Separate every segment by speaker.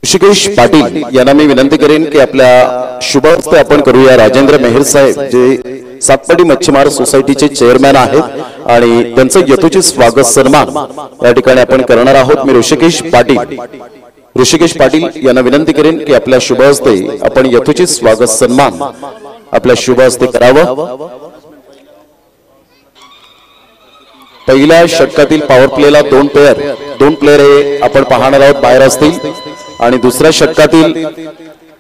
Speaker 1: ऋषिकेश पाटील यांना मी विनंती करेन की आपल्या शुभ हस्ते आपण करूया। राजेंद्र मेहर साहेब जे सातपाडी मच्छीमार सोसायटीचे चेअरमॅन आहेत आणि त्यांचं यथोचित स्वागत सन्मान या ठिकाणी आपण करणार आहोत। मी ऋषिकेश पाटील यांना विनंती करेन की आपल्या शुभ हस्ते आपण यथोचित स्वागत सन्मान आपल्या शुभ हस्ते करावं। पहिल्या षटकातील पॉवर प्लेला दोन प्लेयर हे आपण पाहणार आहोत बाहेर असतील आणि दुसऱ्या षटकातील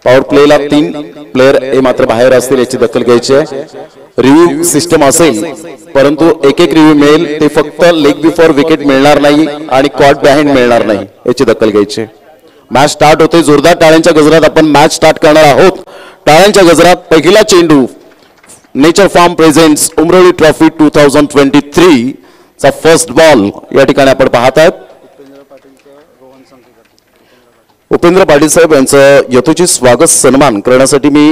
Speaker 1: पॉवर प्लेला 3 प्लेयर हे मात्र बाहेर असतील याची दखल घ्यायची आहे। रिव्ह्यू सिस्टम असेल परंतु एक रिव्ह्यू मिळेल, ते फक्त लेग बिफोर विकेट मिळणार नाही आणि कॉट बिहाइंड मिळणार नाही याची दखल घ्यायची। मॅच स्टार्ट होते, जोरदार टाळ्यांच्या गजरात आपण मॅच स्टार्ट करणार आहोत। टाळ्यांच्या गजरात पहिला चेंडू nature Farm presents Umroli trophy 2023 चा फर्स्ट बॉल या ठिकाणी आपण पाहत आहात। उपेंद्र पाटील साहेब यांचं यथोचित स्वागत सन्मान करण्यासाठी मी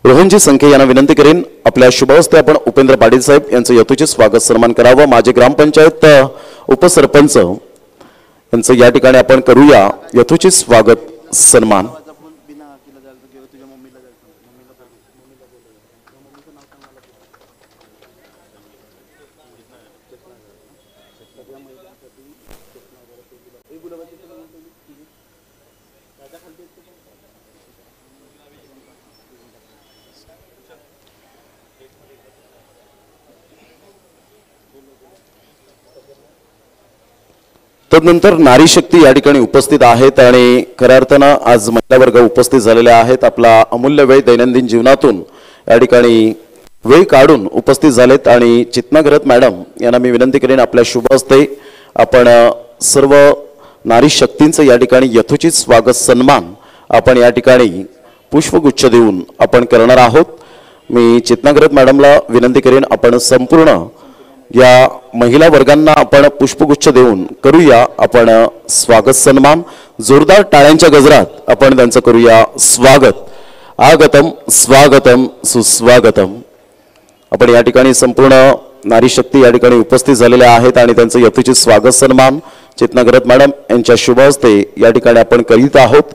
Speaker 1: रोहनजी संखे यांना विनंती करेन आपल्या शुभ हस्ते आपण उपेंद्र पाटील साहेब यांचं यथोचित स्वागत सन्मान करावं। माझे ग्रामपंचायत उपसरपंच यांचं या ठिकाणी आपण करूया यथोचित स्वागत सन्मान। तदनंतर नारी शक्ती या ठिकाणी उपस्थित आहेत आणि खऱ्या अर्थानं आज महिला वर्ग उपस्थित झालेले आहेत। आपला अमूल्य वेळ दैनंदिन जीवनातून या ठिकाणी वेळ काढून उपस्थित झालेत आणि चितना घरत मॅडम यांना मी विनंती करेन आपल्या शुभ हस्ते आपण सर्व नारी शक्तींचं या ठिकाणी यथोचित स्वागत सन्मान आपण या ठिकाणी पुष्पगुच्छ देऊन आपण करणार आहोत। मी चितना घरत मॅडमला विनंती करेन आपण संपूर्ण या महिला वर्गांना आपण पुष्पगुच्छ देऊन करूया आपण स्वागत सन्मान। जोरदार टाळ्यांच्या गजरात आपण त्यांचं करूया स्वागत। आगतम स्वागतम सुस्वागतम। आपण या ठिकाणी संपूर्ण नारी शक्ती या ठिकाणी उपस्थित झालेल्या आहेत आणि त्यांचं यथोचित स्वागत सन्मान चितना घरत मॅडम यांच्या शुभ हस्ते या ठिकाणी आपण करीत आहोत।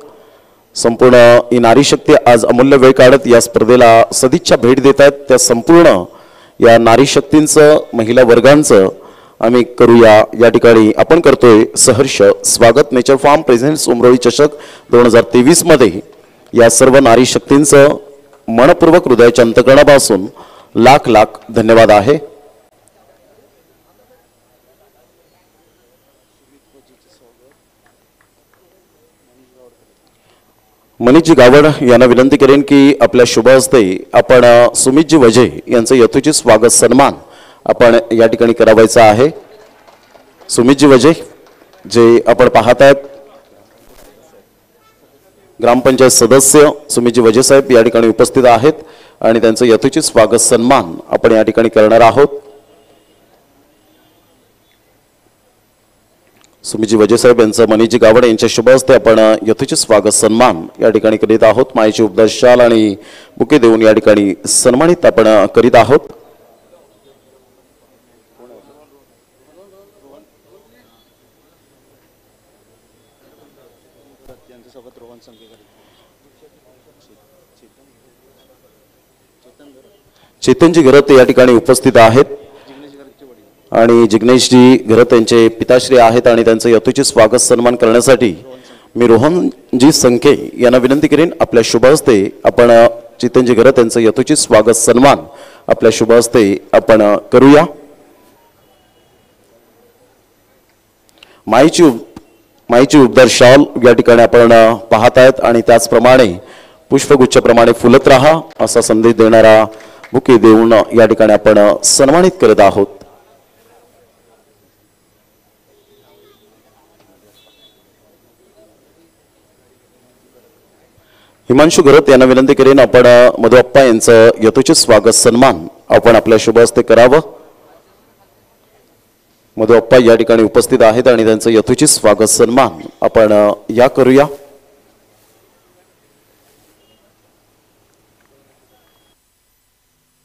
Speaker 1: संपूर्ण ही नारी शक्ती आज अमूल्य वेळ काढत या स्पर्धेला सदिच्छा भेट देत आहेत। त्या संपूर्ण या नारी शक्तींचं महिला वर्गांचं आम्ही करूया या ठिकाणी आपण करतोय सहर्ष स्वागत। नेचर फार्म प्रेझेंट्स उमरोळी चषक 2023 मध्ये या सर्व नारी शक्तींचं मनपूर्वक हृदयाच्या अंतःकरणापासून लाख लाख धन्यवाद आहे। मनीषजी गावड यांना विनंती करेन की आपल्या शुभ हस्ते आपण सुमितजी वजे यांचं यथोचित स्वागत सन्मान आपण या ठिकाणी करावायचा आहे। सुमितजी वजे जे आपण पाहत आहेत ग्रामपंचायत सदस्य सुमितजी वजे साहेब या ठिकाणी उपस्थित आहेत आणि त्यांचं यथोचित स्वागत सन्मान आपण या ठिकाणी करणार आहोत। सुमितजी वजे साहेब यांचं मनीषजी गावड यांच्या शुभ हस्ते आपण यथोचित स्वागत सन्मान या ठिकाणी करीत आहोत। मायेची उपदार शाल आणि बुके देऊन या ठिकाणी सन्मानित आपण करीत आहोत। चेतनजी घरत या ठिकाणी उपस्थित आहेत आणि जिग्नेशजी घरत यांचे पिताश्री आहेत आणि त्यांचं यथोचित स्वागत सन्मान करण्यासाठी मी रोहनजी संखे यांना विनंती करेन आपल्या शुभ हस्ते आपण चेतनजी घरत यांचं यथोचित स्वागत सन्मान आपल्या शुभ हस्ते आपण करूया। माईची उपदार शॉल या ठिकाणी आपण पाहत आहेत आणि त्याचप्रमाणे पुष्पगुच्छाप्रमाणे फुलत राहा असा संदेश देणारा बुके देऊन या ठिकाणी आपण सन्मानित करत आहोत। हिमांशु घरत यांना विनंती करेन आपण मधुअप्पा यांचं यथोचित स्वागत सन्मान आपण आपल्या शुभ हस्ते करावं। मधुअप्पा या ठिकाणी उपस्थित आहेत आणि त्यांचं यथोचित स्वागत सन्मान आपण या करूया।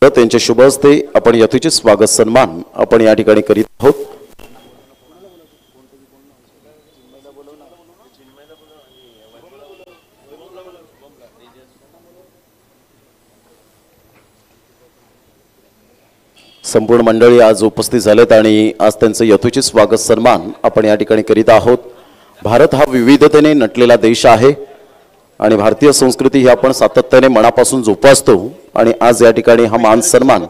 Speaker 1: त्यांच्या शुभ हस्ते आपण यथोचित स्वागत सन्मान आपण या ठिकाणी करीत आहोत। संपूर्ण मंडळी आज उपस्थित झालेत आणि आज त्यांचं यथोचित स्वागत सन्मान आपण या ठिकाणी करीत आहोत। भारत हा विविधतेने नटलेला देश आहे आणि भारतीय संस्कृती ही आपण सातत्याने मनापासून जोपासतो आणि आज या ठिकाणी हा मान सन्मान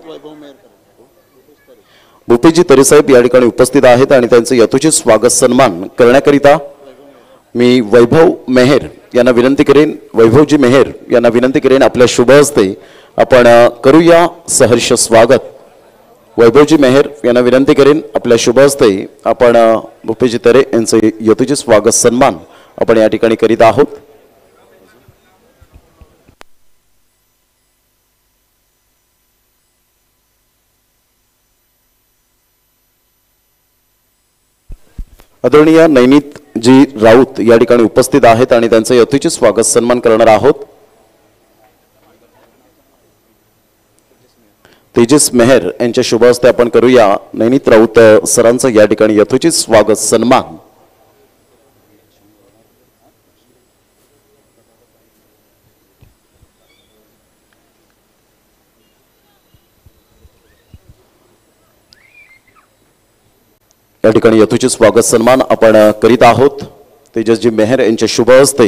Speaker 1: भूपेजी तरे साहेब या ठिकाणी उपस्थित आहेत आणि त्यांचं यथोचित स्वागत सन्मान करण्याकरिता मी वैभव मेहर यांना विनंती करेन, वैभवजी मेहर यांना विनंती करेन आपल्या शुभ हस्ते आपण करूया सहर्ष स्वागत। वैभवजी मेहर यांना विनंती करेन आपल्या शुभ हस्ते आपण भूपेजी तरे यांचे यथोचित स्वागत सन्मान आपण या ठिकाणी करीत आहोत। आदरणीय नैनित जी राऊत या ठिकाणी उपस्थित आहेत आणि त्यांचे यथोचित स्वागत सन्मान करणार आहोत। तेजस मेहर यांच्या शुभ हस्ते आपण करूया नैनित राऊत सरांचं या ठिकाणी यथोचित स्वागत सन्मान। या ठिकाणी यथोचित स्वागत सन्मान आपण करीत आहोत। तेजसजी मेहर यांच्या शुभ हस्ते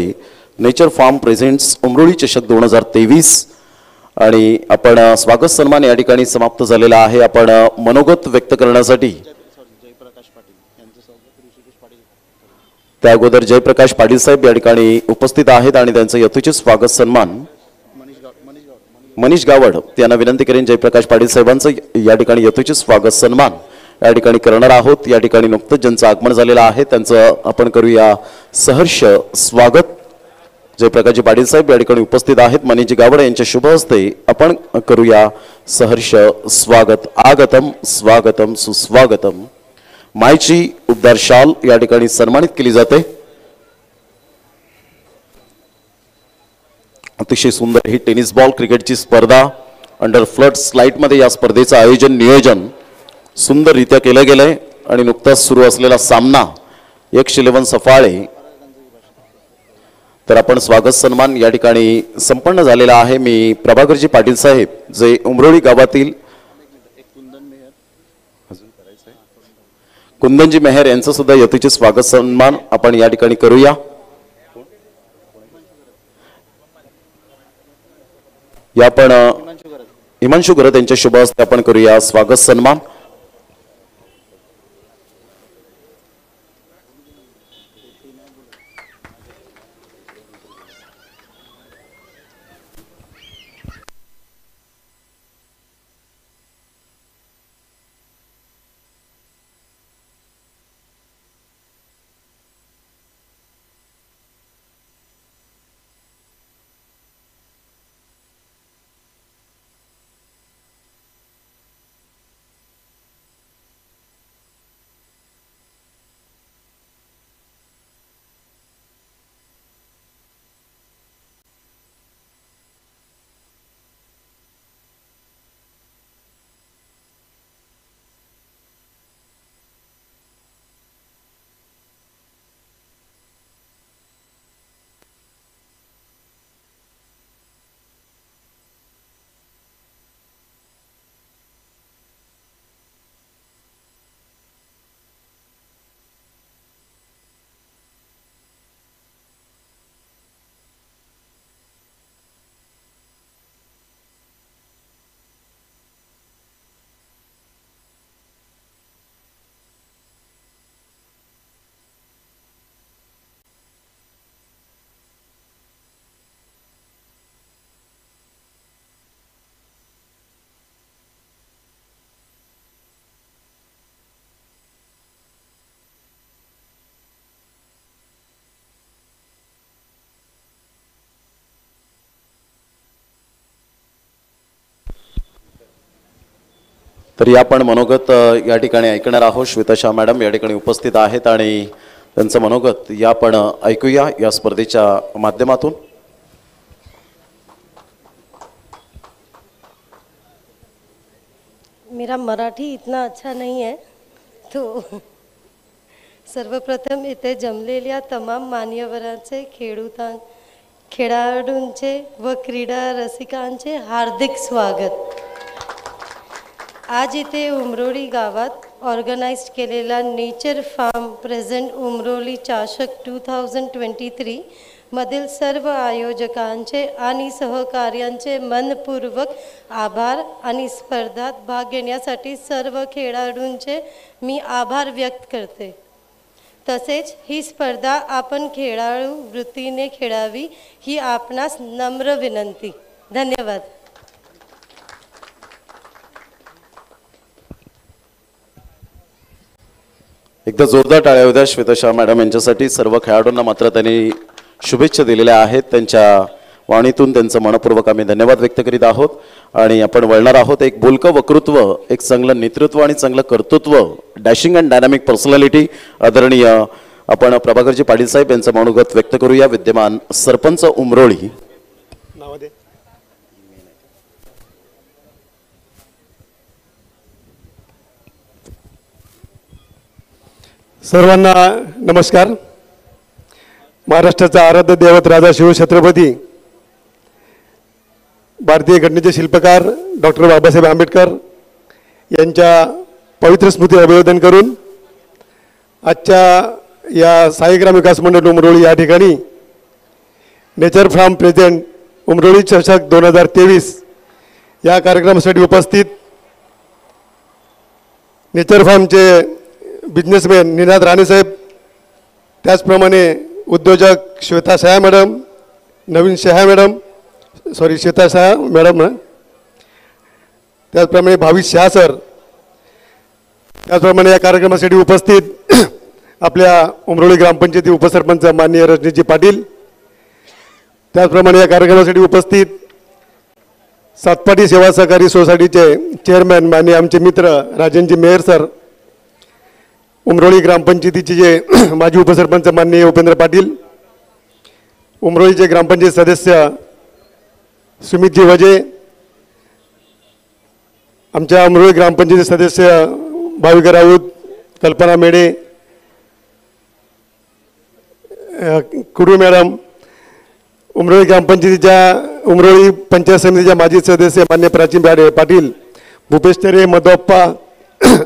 Speaker 1: नेचर फार्म प्रेझेंट्स उमरोळी चषक 2023 आणि आपण स्वागत सन्मान या ठिकाणी समाप्त झालेला आहे। आपण मनोगत व्यक्त करण्यासाठी त्या अगोदर जयप्रकाश पाटील साहेब या ठिकाणी उपस्थित आहेत आणि त्यांचं यथोचित स्वागत सन्मान मनीष गावड यांना विनंती करेन जयप्रकाश पाटील साहेबांचं या ठिकाणी यथोचित स्वागत सन्मान या ठिकाणी करणार आहोत। या ठिकाणी नुकतंच ज्यांचं आगमन झालेलं आहे त्यांचं आपण करूया सहर्ष स्वागत। जयप्रकाशजी पाटील साहेब या ठिकाणी उपस्थित आहेत, मनीषजी गावड यांच्या शुभ हस्ते आपण करूया सहर्ष स्वागत। आगतम स्वागतम सुस्वागतम। मायची उबदार शाल या ठिकाणी सन्मानित केली जाते। अतिशय सुंदर ही टेनिस बॉल क्रिकेटची स्पर्धा अंडर फ्लड स्लाइड मध्ये या स्पर्धेचं आयोजन नियोजन सुंदररित्या केलं गेलंय आणि नुकताच सुरू असलेला सामना यक्ष11 सफाळे तर आपण स्वागत सन्मान या ठिकाणी संपन्न झालेला आहे। मी प्रभाकरजी पाटील साहेब जे उमरोळी गावातील कुंदनजी मेहर यांचं सुद्धा यथोचित स्वागत सन्मान आपण या ठिकाणी करूया। या आपण हिमांशु गरत यांच्या शुभ हस्ते आपण करूया स्वागत सन्मान। तरी आपण मनोगत या ठिकाणी ऐकणार आहोत। श्वेता शाह मॅडम या ठिकाणी उपस्थित आहेत आणि त्यांचं मनोगत या आपण ऐकूया या स्पर्धेच्या माध्यमातून।
Speaker 2: मेरा मराठी इतना अच्छा नहीं है, तो सर्वप्रथम इथे जमलेल्या तमाम मान्यवरांचे, खेळाडूंचे व क्रीडा रसिकांचे हार्दिक स्वागत। आज इथे उमरोळी गावात ऑर्गनाइज केलेला नेचर फार्म प्रेझेंट उमरोळी चषक 2023 मधील सर्व आयोजकांचे आणि सहकार्यांचे मनपूर्वक आभार आणि स्पर्धेत भाग घेण्यासाठी सर्व खेळाडूंचे मी आभार व्यक्त करते। तसेच ही स्पर्धा आपण खेळाडू वृत्तीने खेळावी ही आपणास नम्र विनंती। धन्यवाद।
Speaker 1: एकदा जोरदार टाळ्या होत्या श्वेता मॅडम यांच्यासाठी। सर्व खेळाडूंना मात्र त्यांनी शुभेच्छा दिलेल्या आहेत। त्यांच्या वाणीतून त्यांचं मनपूर्वक आम्ही धन्यवाद व्यक्त करीत आहोत। आणि आपण वळणार आहोत एक बोलकं वक्तृत्व, एक चांगलं नेतृत्व आणि चांगलं कर्तृत्व, डॅशिंग अँड डायनामिक पर्सनॅलिटी आदरणीय आपण प्रभाकरजी पाटील साहेब यांचं मनोगत व्यक्त करूया। विद्यमान सरपंच उमरोळी।
Speaker 3: सर्वांना नमस्कार। महाराष्ट्राचा आराध्य दैवत राजा शिवछत्रपती भारतीय घटनेचे शिल्पकार डॉक्टर बाबासाहेब आंबेडकर यांच्या पवित्र स्मृती अभिवादन करून आजच्या या साईग्राम विकास मंडळ उमरोळी या ठिकाणी नेचर फार्म प्रेझेंट उमरोळी चषक 2023 या कार्यक्रमासाठी उपस्थित नेचर फार्मचे बिझनेसमॅन निनाद राणे साहेब, त्याचप्रमाणे उद्योजक श्वेता शाह मॅडम, नवीन शाह मॅडम, श्वेता शाह मॅडम ना, त्याचप्रमाणे भाविश शाह सर, त्याचप्रमाणे या कार्यक्रमासाठी उपस्थित आपल्या उमरोळी ग्रामपंचायती उपसरपंच माननीय रजनीजी पाटील, त्याचप्रमाणे या कार्यक्रमासाठी उपस्थित सातपाटी सेवा सहकारी सोसायटीचे चेअरमॅन माननीय आमचे मित्र राजनजी मेहर सर, उमरोळी ग्रामपंचायतीचे जे माजी उपसरपंच माननीय उपेंद्र पाटील, उमरोळीचे ग्रामपंचायत सदस्य सुमितजी वजे, आमच्या उमरोळी ग्रामपंचायती सदस्य भाविका राऊत, कल्पना मेडे, कुडू मॅडम, उमरोळी ग्रामपंचायतीच्या उमरोळी पंचायत समितीच्या माजी सदस्य मान्य प्राचीन पाटील, भूपेश तेरे, मधुअप्पा,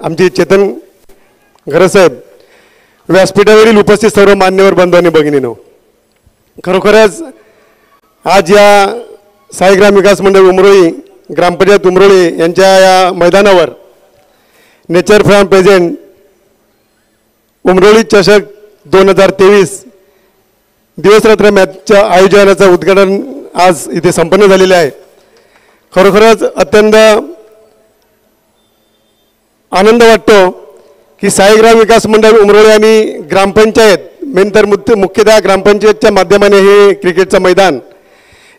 Speaker 3: आमची चेतन घरसाहेब, व्यासपीठावरील उपस्थित सर्व मान्यवर बंधू भगिनींनो, खरोखरच आज या साईग्राम विकास मंडळ उमरोळी ग्रामपंचायत उमरोळी यांच्या या मैदानावर नेचर फार्म प्रेझेंट उमरोळी चषक 2023 दिवसरात्र मॅचच्या आयोजनाचं उद्घाटन आज इथे संपन्न झालेले आहे। खरोखरच अत्यंत आनंद वाटतो की साईग्राम विकास मंडळ उमरोळी आणि ग्रामपंचायत मेन तर मुख्यतः ग्रामपंचायतच्या माध्यमाने हे क्रिकेटचं मैदान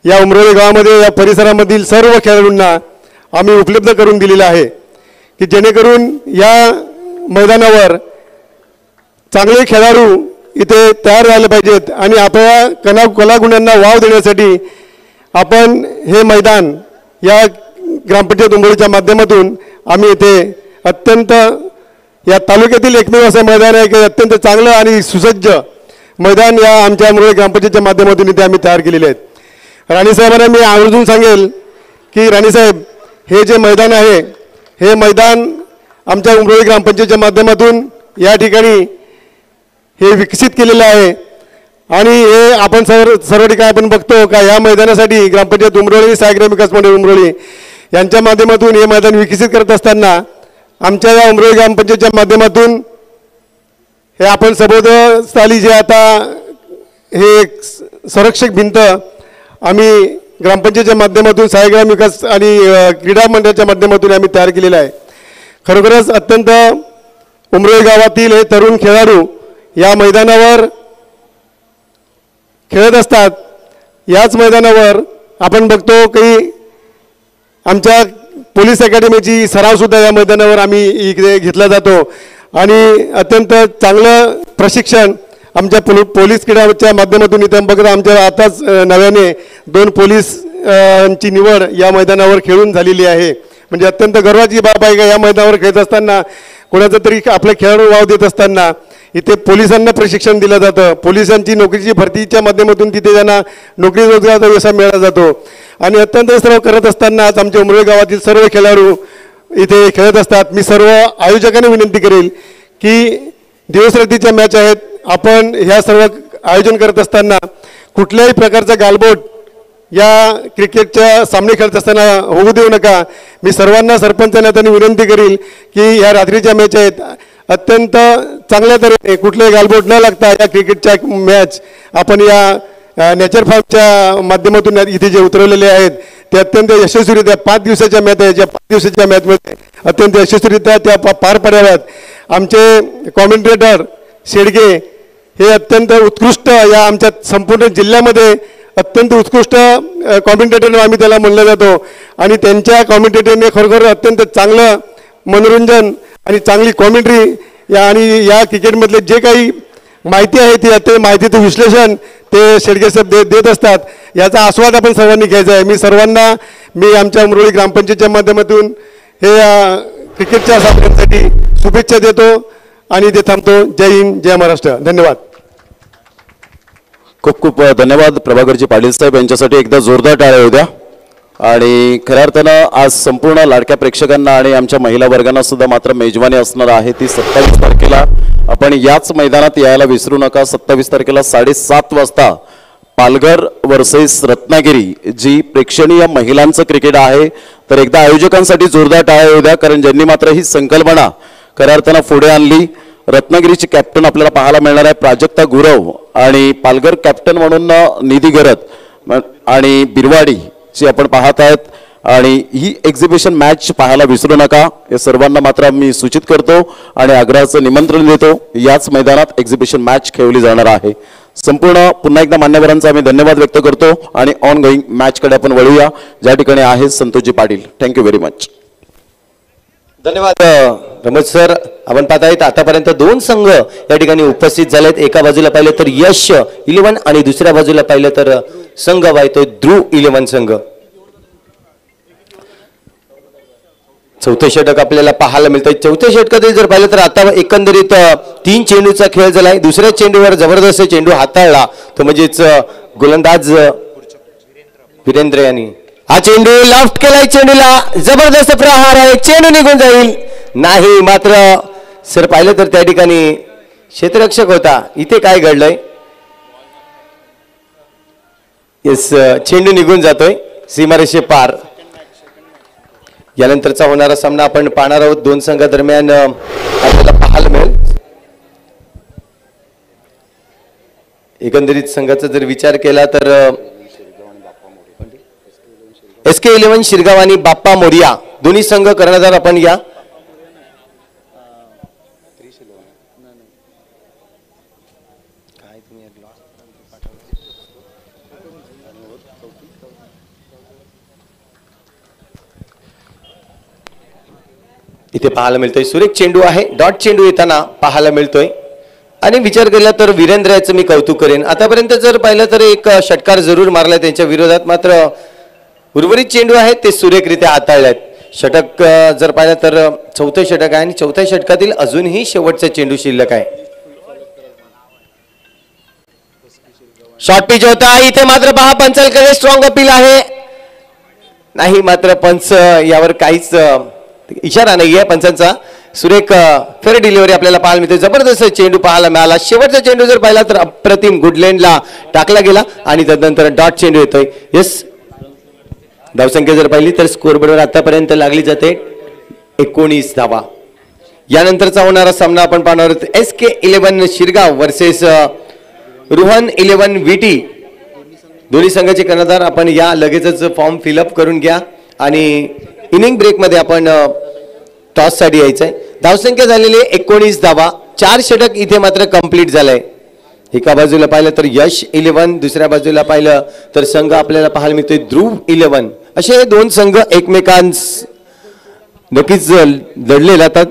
Speaker 3: या उमरोळी गावामध्ये या परिसरामधील सर्व खेळाडूंना आम्ही उपलब्ध करून दिलेलं आहे की जेणेकरून या मैदानावर चांगले खेळाडू इथे तयार झाले पाहिजेत आणि आपल्या कलागुणांना वाव देण्यासाठी आपण हे मैदान या ग्रामपंचायत उमरोळीच्या माध्यमातून आम्ही इथे अत्यंत या तालुक्यातील एकमेव असं मैदान आहे की अत्यंत चांगलं आणि सुसज्ज मैदान या आमच्या उमरोळी ग्रामपंचायतच्या माध्यमातून इथे आम्ही तयार केलेले आहेत। राणीसाहेबांना मी आवर्जून सांगेल की राणीसाहेब, हे जे मैदान आहे हे मैदान आमच्या उमरोळी ग्रामपंचायतच्या माध्यमातून या ठिकाणी हे विकसित केलेलं आहे आणि हे आपण सर्व ठिकाणी आपण बघतो का या मैदानासाठी ग्रामपंचायत उमरोळी साईग्राम विकास मंडळ उमरोळी यांच्या माध्यमातून हे मैदान विकसित करत असताना आमच्या या उमरोळी ग्रामपंचायतच्या माध्यमातून हे आपण सभोवताली जे आता हे संरक्षक भिंत आम्ही ग्रामपंचायतच्या माध्यमातून साईग्राम विकास आणि क्रीडा मंडळाच्या माध्यमातून आम्ही तयार केलेलं आहे। खरोखरच अत्यंत उमरोळी गावातील हे तरुण खेळाडू या मैदानावर खेळत असतात। याच मैदानावर आपण बघतो की आमच्या पोलीस अकॅडमीची सरावसुद्धा या मैदानावर आम्ही इकडे घेतला जातो आणि अत्यंत चांगलं प्रशिक्षण आमच्या पोलीस क्रीडाच्या माध्यमातून इथे बघता आमच्या आताच नव्याने 2 पोलीस ची निवड या मैदानावर खेळून झालेली आहे म्हणजे अत्यंत गर्वाची बाब आहे का या मैदानावर खेळत असताना कोणाचा तरी आपल्या खेळाडू वाव देत असताना इथे पोलिसांना प्रशिक्षण दिलं जातं, पोलिसांची नोकरीची भरतीच्या माध्यमातून तिथे त्यांना नोकरी रोजगाराचा व्यवसाय मिळाला जातो आणि अत्यंत सर्व करत असताना आज आमच्या उमरोळी गावातील सर्व खेळाडू इथे खेळत असतात. मी सर्व आयोजकांना विनंती करेल की दिवसरात्रीच्या मॅच आहेत, आपण ह्या सर्व आयोजन करत असताना कुठल्याही प्रकारचा गालबोट या क्रिकेटच्या सामने खेळत असताना होऊ देऊ नका. मी सर्वांना सरपंचांना त्यांनी विनंती करील की ह्या रात्रीच्या मॅच आहेत, अत्यंत चांगल्या तऱ्हेने कुठलेही गालबोट न लागता या क्रिकेटच्या मॅच आपण या नेचर फार्मच्या माध्यमातून इथे जे उतरवलेले आहेत ते अत्यंत यशस्वीरित्या 5 दिवसाच्या मॅच आहेत, ज्या 5 दिवसाच्या मॅचमध्ये अत्यंत यशस्वीरित्या त्या पार पडाव्यात. आमचे कॉमेंटेटर शेडगे हे अत्यंत उत्कृष्ट या आमच्या संपूर्ण जिल्ह्यामध्ये अत्यंत उत्कृष्ट कॉमेंटेटर आम्ही त्याला म्हणलं जातो आणि त्यांच्या कॉमेंटेटरने खरोखर अत्यंत चांगलं मनोरंजन आणि चांगली कॉमेंट्री आणि या क्रिकेटमधले जे काही माहिती आहे ते माहितीचं विश्लेषण ते शेडगे साहेब देत असतात. याचा आस्वाद आपण सर्वांनी घ्यायचा आहे. मी आमच्या उमरोळी ग्रामपंचायतच्या माध्यमातून हे क्रिकेटच्या सामन्यांसाठी शुभेच्छा देतो आणि ते थांबतो. जय हिंद, जय महाराष्ट्र. धन्यवाद.
Speaker 1: खूप खूप धन्यवाद प्रभाकरजी पाटील साहेब यांच्यासाठी एकदा जोरदार टाळ्या होऊ द्या. आणि खऱ्या अर्थानं आज संपूर्ण लाडक्या प्रेक्षकांना आणि आमच्या महिला वर्गांना सुद्धा मात्र मेजवानी असणार आहे ती 27 तारखेला. आपण याच मैदानात यायला विसरू नका. 27 तारखेला 7:30 वाजता पालघर वर्सेस रत्नागिरी जी प्रेक्षणीय महिलांचं क्रिकेट आहे. तर एकदा आयोजकांसाठी जोरदार टाळ्या होऊ द्या, कारण ज्यांनी मात्र ही संकल्पना खऱ्या अर्थानं पुढे आणली. रत्नागिरीची कॅप्टन आपल्याला पाहायला मिळणार आहे प्राजक्ता गुरव आणि पालघर कॅप्टन म्हणून निधी गरत आणि बिरवाडी जी आपण पाहत आहेत. आणि ही एक्झिबिशन मॅच पाहायला विसरू नका हे सर्वांना मात्र मी सूचित करतो आणि आग्रहाचं निमंत्रण देतो. याच मैदानात एक्झिबिशन मॅच खेळवली जाणार आहे. संपूर्ण पुन्हा एकदा मान्यवरांचा आम्ही धन्यवाद व्यक्त करतो आणि ऑन गोईंग मॅचकडे आपण वळूया ज्या ठिकाणी आहे Santoshji Patil. Thank you very much.
Speaker 4: धन्यवाद रमेश सर. आपण पाहत आहेत आतापर्यंत 2 संघ या ठिकाणी उपस्थित झालेत. एका बाजूला पाहिलं तर यश 11 आणि दुसऱ्या बाजूला पाहिलं तर संघ वाहतोय ध्रुव 11 संघ. चौथे षटक आपल्याला पाहायला मिळतंय. चौथ्या षटकातील जर पाहिलं तर आता एकंदरीत 3 चेंडूचा खेळ झालाय. दुसऱ्या चेंडूवर जबरदस्त चेंडू हाताळला तो म्हणजेच गोलंदाज वीरेंद्र यांनी हा चेंडू लॉफ्ट केलाय. चेंडूला जबरदस्त प्रहार आहे, चेंडू निघून जाईल नाही. मात्र सर पाहिलं तर त्या ठिकाणी क्षेत्ररक्षक होता. इथे काय घडलंय? येस, चेंडू निघून जातोय सीमारेषे पार. यानंतरचा होणारा सामना आपण पाहणार आहोत. 2 संघादरम्यान आपल्याला पाहायला मिळेल. एकंदरीत संघाचा जर विचार केला तर SK 11 शिरगाव आणि बाप्पा मोरिया दोन्ही संघ कर्णधार आपण या. इथे पाहायला मिळतोय सुरेख चेंडू आहे, डॉट चेंडू येताना पाहायला मिळतोय. आणि विचार केला तर वीरेंद्र याचं मी कौतुक करेन. आतापर्यंत जर पाहिलं तर एक षटकार जरूर मारला त्यांच्या विरोधात, मात्र उर्वरित चेंडू आहेत ते सुरेखरित्या हाताळलेत. षटक जर पाहिलं तर 4थं षटक आहे आणि 4थ्या षटकातील अजूनही शेवटचा चेंडू शिल्लक आहे. शॉर्ट पिच होता इथे, मात्र पहा पंचालकडे स्ट्रॉंग अपील आहे नाही. मात्र पंच यावर काहीच इशारा नाहीये पंचांचा. सुरेख फेअर डिलिव्हरी आपल्याला पाहायला मिळते. जबरदस्त चेंडू पाहायला मिळाला. शेवटचा चेंडू जर पाहिला तर अप्रतिम गुडलँडला टाकला गेला आणि त्यानंतर डॉट चेंडू येतोय. येस, धावसंख्या जर पाहिली तर स्कोरबोर्डवर आतापर्यंत लागली जाते 19 धावा. यानंतरचा होणारा सामना आपण पाहणार आहोत SK 11 Shirgaon versus Rohan 11 VT. दोन्ही संघाचे कर्णधार आपण या लगेचच फॉर्म फिलअप करून घ्या आणि इनिंग ब्रेक मध्ये आपण टॉस साठी यायचंय. धावसंख्या झालेली 19 धावा. 4 षटक इथे मात्र कंप्लीट झालंय. एका बाजूला पाहिलं तर यश 11, दुसऱ्या बाजूला पाहिलं तर संघ आपल्याला पाहायला मिळतोय ध्रुव 11. असे 2 संघ एकमेकांस नक्कीच लढले जातात.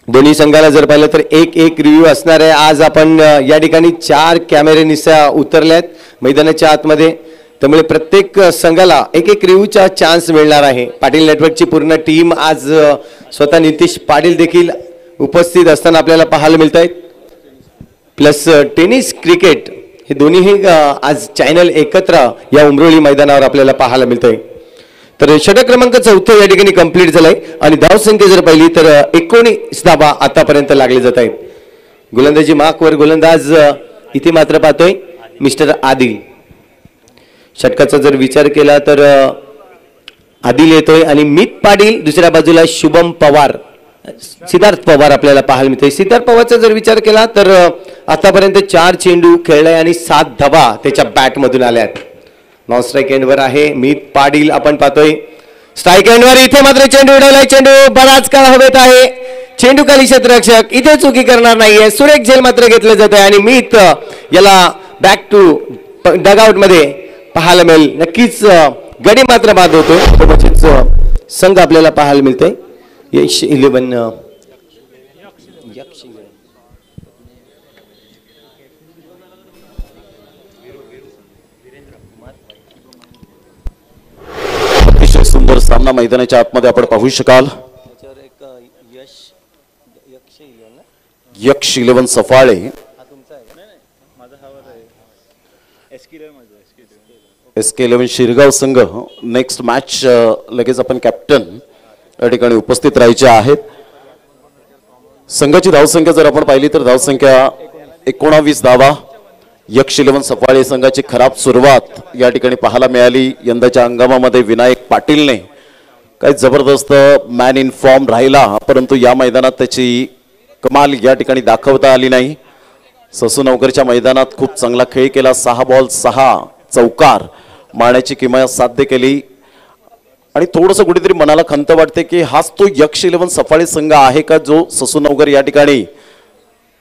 Speaker 4: दोन्ही संघाला जर पाहिलं तर एक रिव्ह्यू असणार आहे. आज आपण या ठिकाणी 4 कॅमेरे निसा उतरल्यात मैदानाच्या आतमध्ये. त्यामुळे प्रत्येक संघाला एक एक रिव्ह्यूचा चान्स मिळणार आहे. पाटील नेटवर्कची पूर्ण टीम आज स्वतः नितीश पाटील देखील उपस्थित असताना आपल्याला पाहायला मिळत आहेत. प्लस टेनिस क्रिकेट हे दोन्हीही आज चॅनल एकत्र या उमरोळी मैदानावर आपल्याला पाहायला मिळतंय. तर षटक क्रमांक 4 या ठिकाणी कंप्लीट झालाय आणि धावसंख्या जर पाहिली तर 19 धावा आतापर्यंत लागले जात आहेत. गोलंदाजी मार्कवर गोलंदाज इथे मात्र पाहतोय मिस्टर आदिल. षटकाचा जर विचार केला तर आदिल येतोय आणि मित पाटील, दुसऱ्या बाजूला शुभम पवार, सिद्धार्थ पवार आपल्याला पाहायला मिळतोय. सिद्धार्थ पवारचा जर विचार केला तर आतापर्यंत 4 चेंडू खेळलाय आणि 7 धावा त्याच्या बॅट मधून आल्यात. नॉन स्ट्राईक एंडवर आहे मित पाटील, आपण पाहतोय. स्ट्राईक एंडवर इथे मात्र चेंडू उडवलाय. चेंडू बराच काळ हवेत आहे. चेंडू खाली क्षेत्ररक्षक इथे चुकी करणार नाहीये. सुरेख झेल मात्र घेतलं जात आहे आणि मित याला बॅक टू डगआउट मध्ये पाहायला मिळेल. नक्कीच गडी मात्र बाद होतोय. संघ आपल्याला पाहायला मिळतोय यश 11
Speaker 1: अतिशय सुंदर सामना मैदानाच्या आतमध्ये आपण पाहू शकाल. यक्ष 11 सफाळे SK 11 शिरगाव संघ नेक्स्ट मॅच लगेच आपण कॅप्टन या ठिकाणी उपस्थित राहायचे आहेत. संघाची धावसंख्या जर आपण पाहिली तर धावसंख्या 19 धावा. यक्ष 11 सफाळे संघाची खराब सुरुवात या ठिकाणी पाहायला मिळाली. यंदाच्या हंगामामध्ये विनायक पाटीलने काही जबरदस्त मॅन इन फॉर्म राहिला, परंतु या मैदानात त्याची कमाल या ठिकाणी दाखवता आली नाही. ससूनवकरच्या मैदानात खूप चांगला खेळ केला. 6 बॉल 6 चौकार मारण्याची किमया साध्य केली आणि थोडंसं कुठेतरी मनाला खंत वाटते की हाच तो यक्ष 11 सफाळे संघ आहे का जो ससूनवकर या ठिकाणी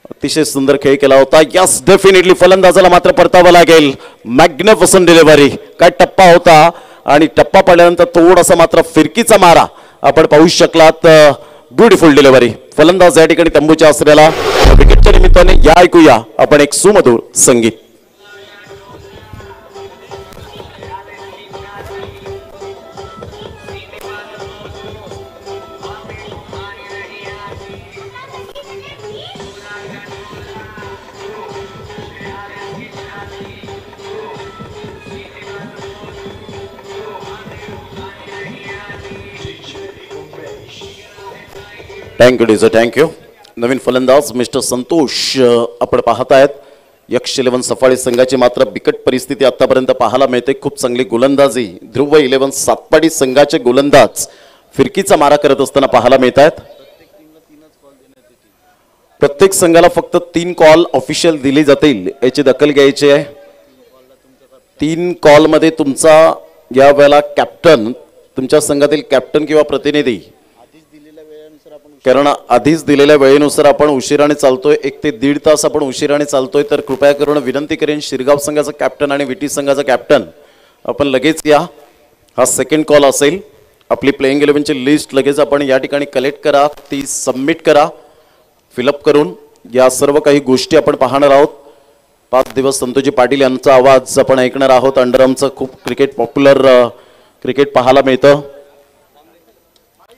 Speaker 1: अतिशय सुंदर खेळ केला होता. यस, डेफिनेटली फलंदाजाला मात्र परतावं लागेल. मॅग्निफिसंट डिलिव्हरी, काय टप्पा होता आणि टप्पा पडल्यानंतर थोडासा मात्र फिरकीचा मारा आपण पाहू शकलात. Beautiful delivery. फलंदाज या ठिकाणी तंबूच्या आसऱ्याला. विकेटच्या निमित्ताने या ऐकूया आपण एक सुमधुर संगीत. थँक्यू डीजर, थँक्यू. नवीन फलंदाज मिस्टर संतोष आपण पाहत आहेत. यक्ष 11 सफाळे संघाची मात्र बिकट परिस्थिती आतापर्यंत पाहायला मिळते. खूप चांगली गोलंदाजी ध्रुव 11 सातपाडी संघाचे गोलंदाज फिरकीचा मारा करत असताना पाहायला मिळत आहेत. प्रत्येक संघाला फक्त 3 कॉल ऑफिशियल दिले जातील याची दखल घ्यायची आहे. 3 कॉल मध्ये तुमचा या वेळेला कॅप्टन, तुमच्या संघातील कॅप्टन किंवा प्रतिनिधी, कारण आधीच दिलेल्या वेळेनुसार आपण उशिराने चालतोय. 1 ते 1.5 तास आपण उशिराने चालतोय. तर कृपया करून विनंती करेन शिरगाव संघाचा कॅप्टन आणि विटी संघाचा कॅप्टन आपण लगेच या. हा सेकंड कॉल असेल. आपली प्लेइंग 11ची लिस्ट लगेच आपण या ठिकाणी कलेक्ट करा, ती सबमिट करा फिलअप करून. या सर्व काही गोष्टी आपण पाहणार आहोत. 5 दिवस संतोषजी पाटील यांचा आवाज आपण ऐकणार आहोत. अंडरआर्मचं खूप क्रिकेट पॉप्युलर क्रिकेट पाहायला मिळतं.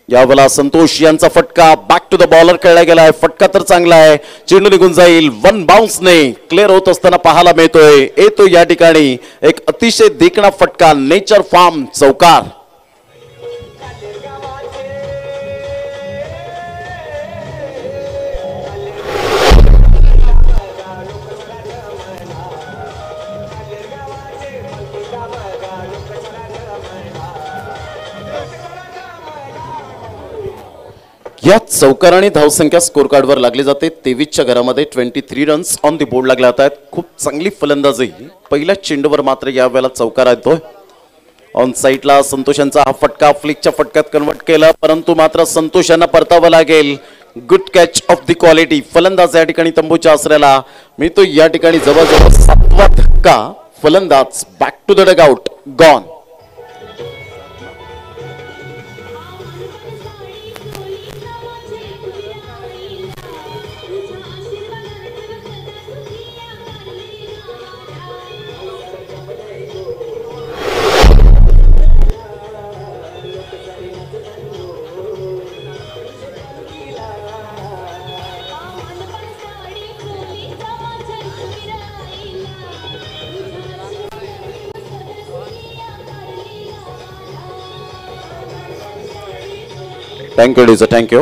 Speaker 1: यावेळेला संतोष यांचा फटका बॅक टू द बॉलर खेळला गेलाय. फटका तर चांगला आहे. चेंडू निघून जाईल. 1 बाउन्सने क्लिअर होत असताना पाहायला मिळतोय. येतो या ठिकाणी एक अतिशय देखणा फटका. नेचर फार्म चौकार. या चौकाराने धावसंख्या स्कोर कार्डवर लागली जाते. 23च्या घरामध्ये 23 रन्स ऑन दी बोर्ड लागले जात आहेत. खूप चांगली फलंदाजी. पहिल्या चेंडूवर मात्र या वेळेला चौकार येतोय. ऑन साईडला संतोषांचा हा फटका फ्लिकच्या फटक्यात कन्वर्ट केला, परंतु मात्र संतोषांना परतावं लागेल. Good catch of the quality. फलंदाज या ठिकाणी तंबूच्या आसऱ्याला मिळतो. या ठिकाणी जवळजवळ 7वा धक्का. फलंदाज back to the dugout gone. Thank you डीजर, थँक्यू.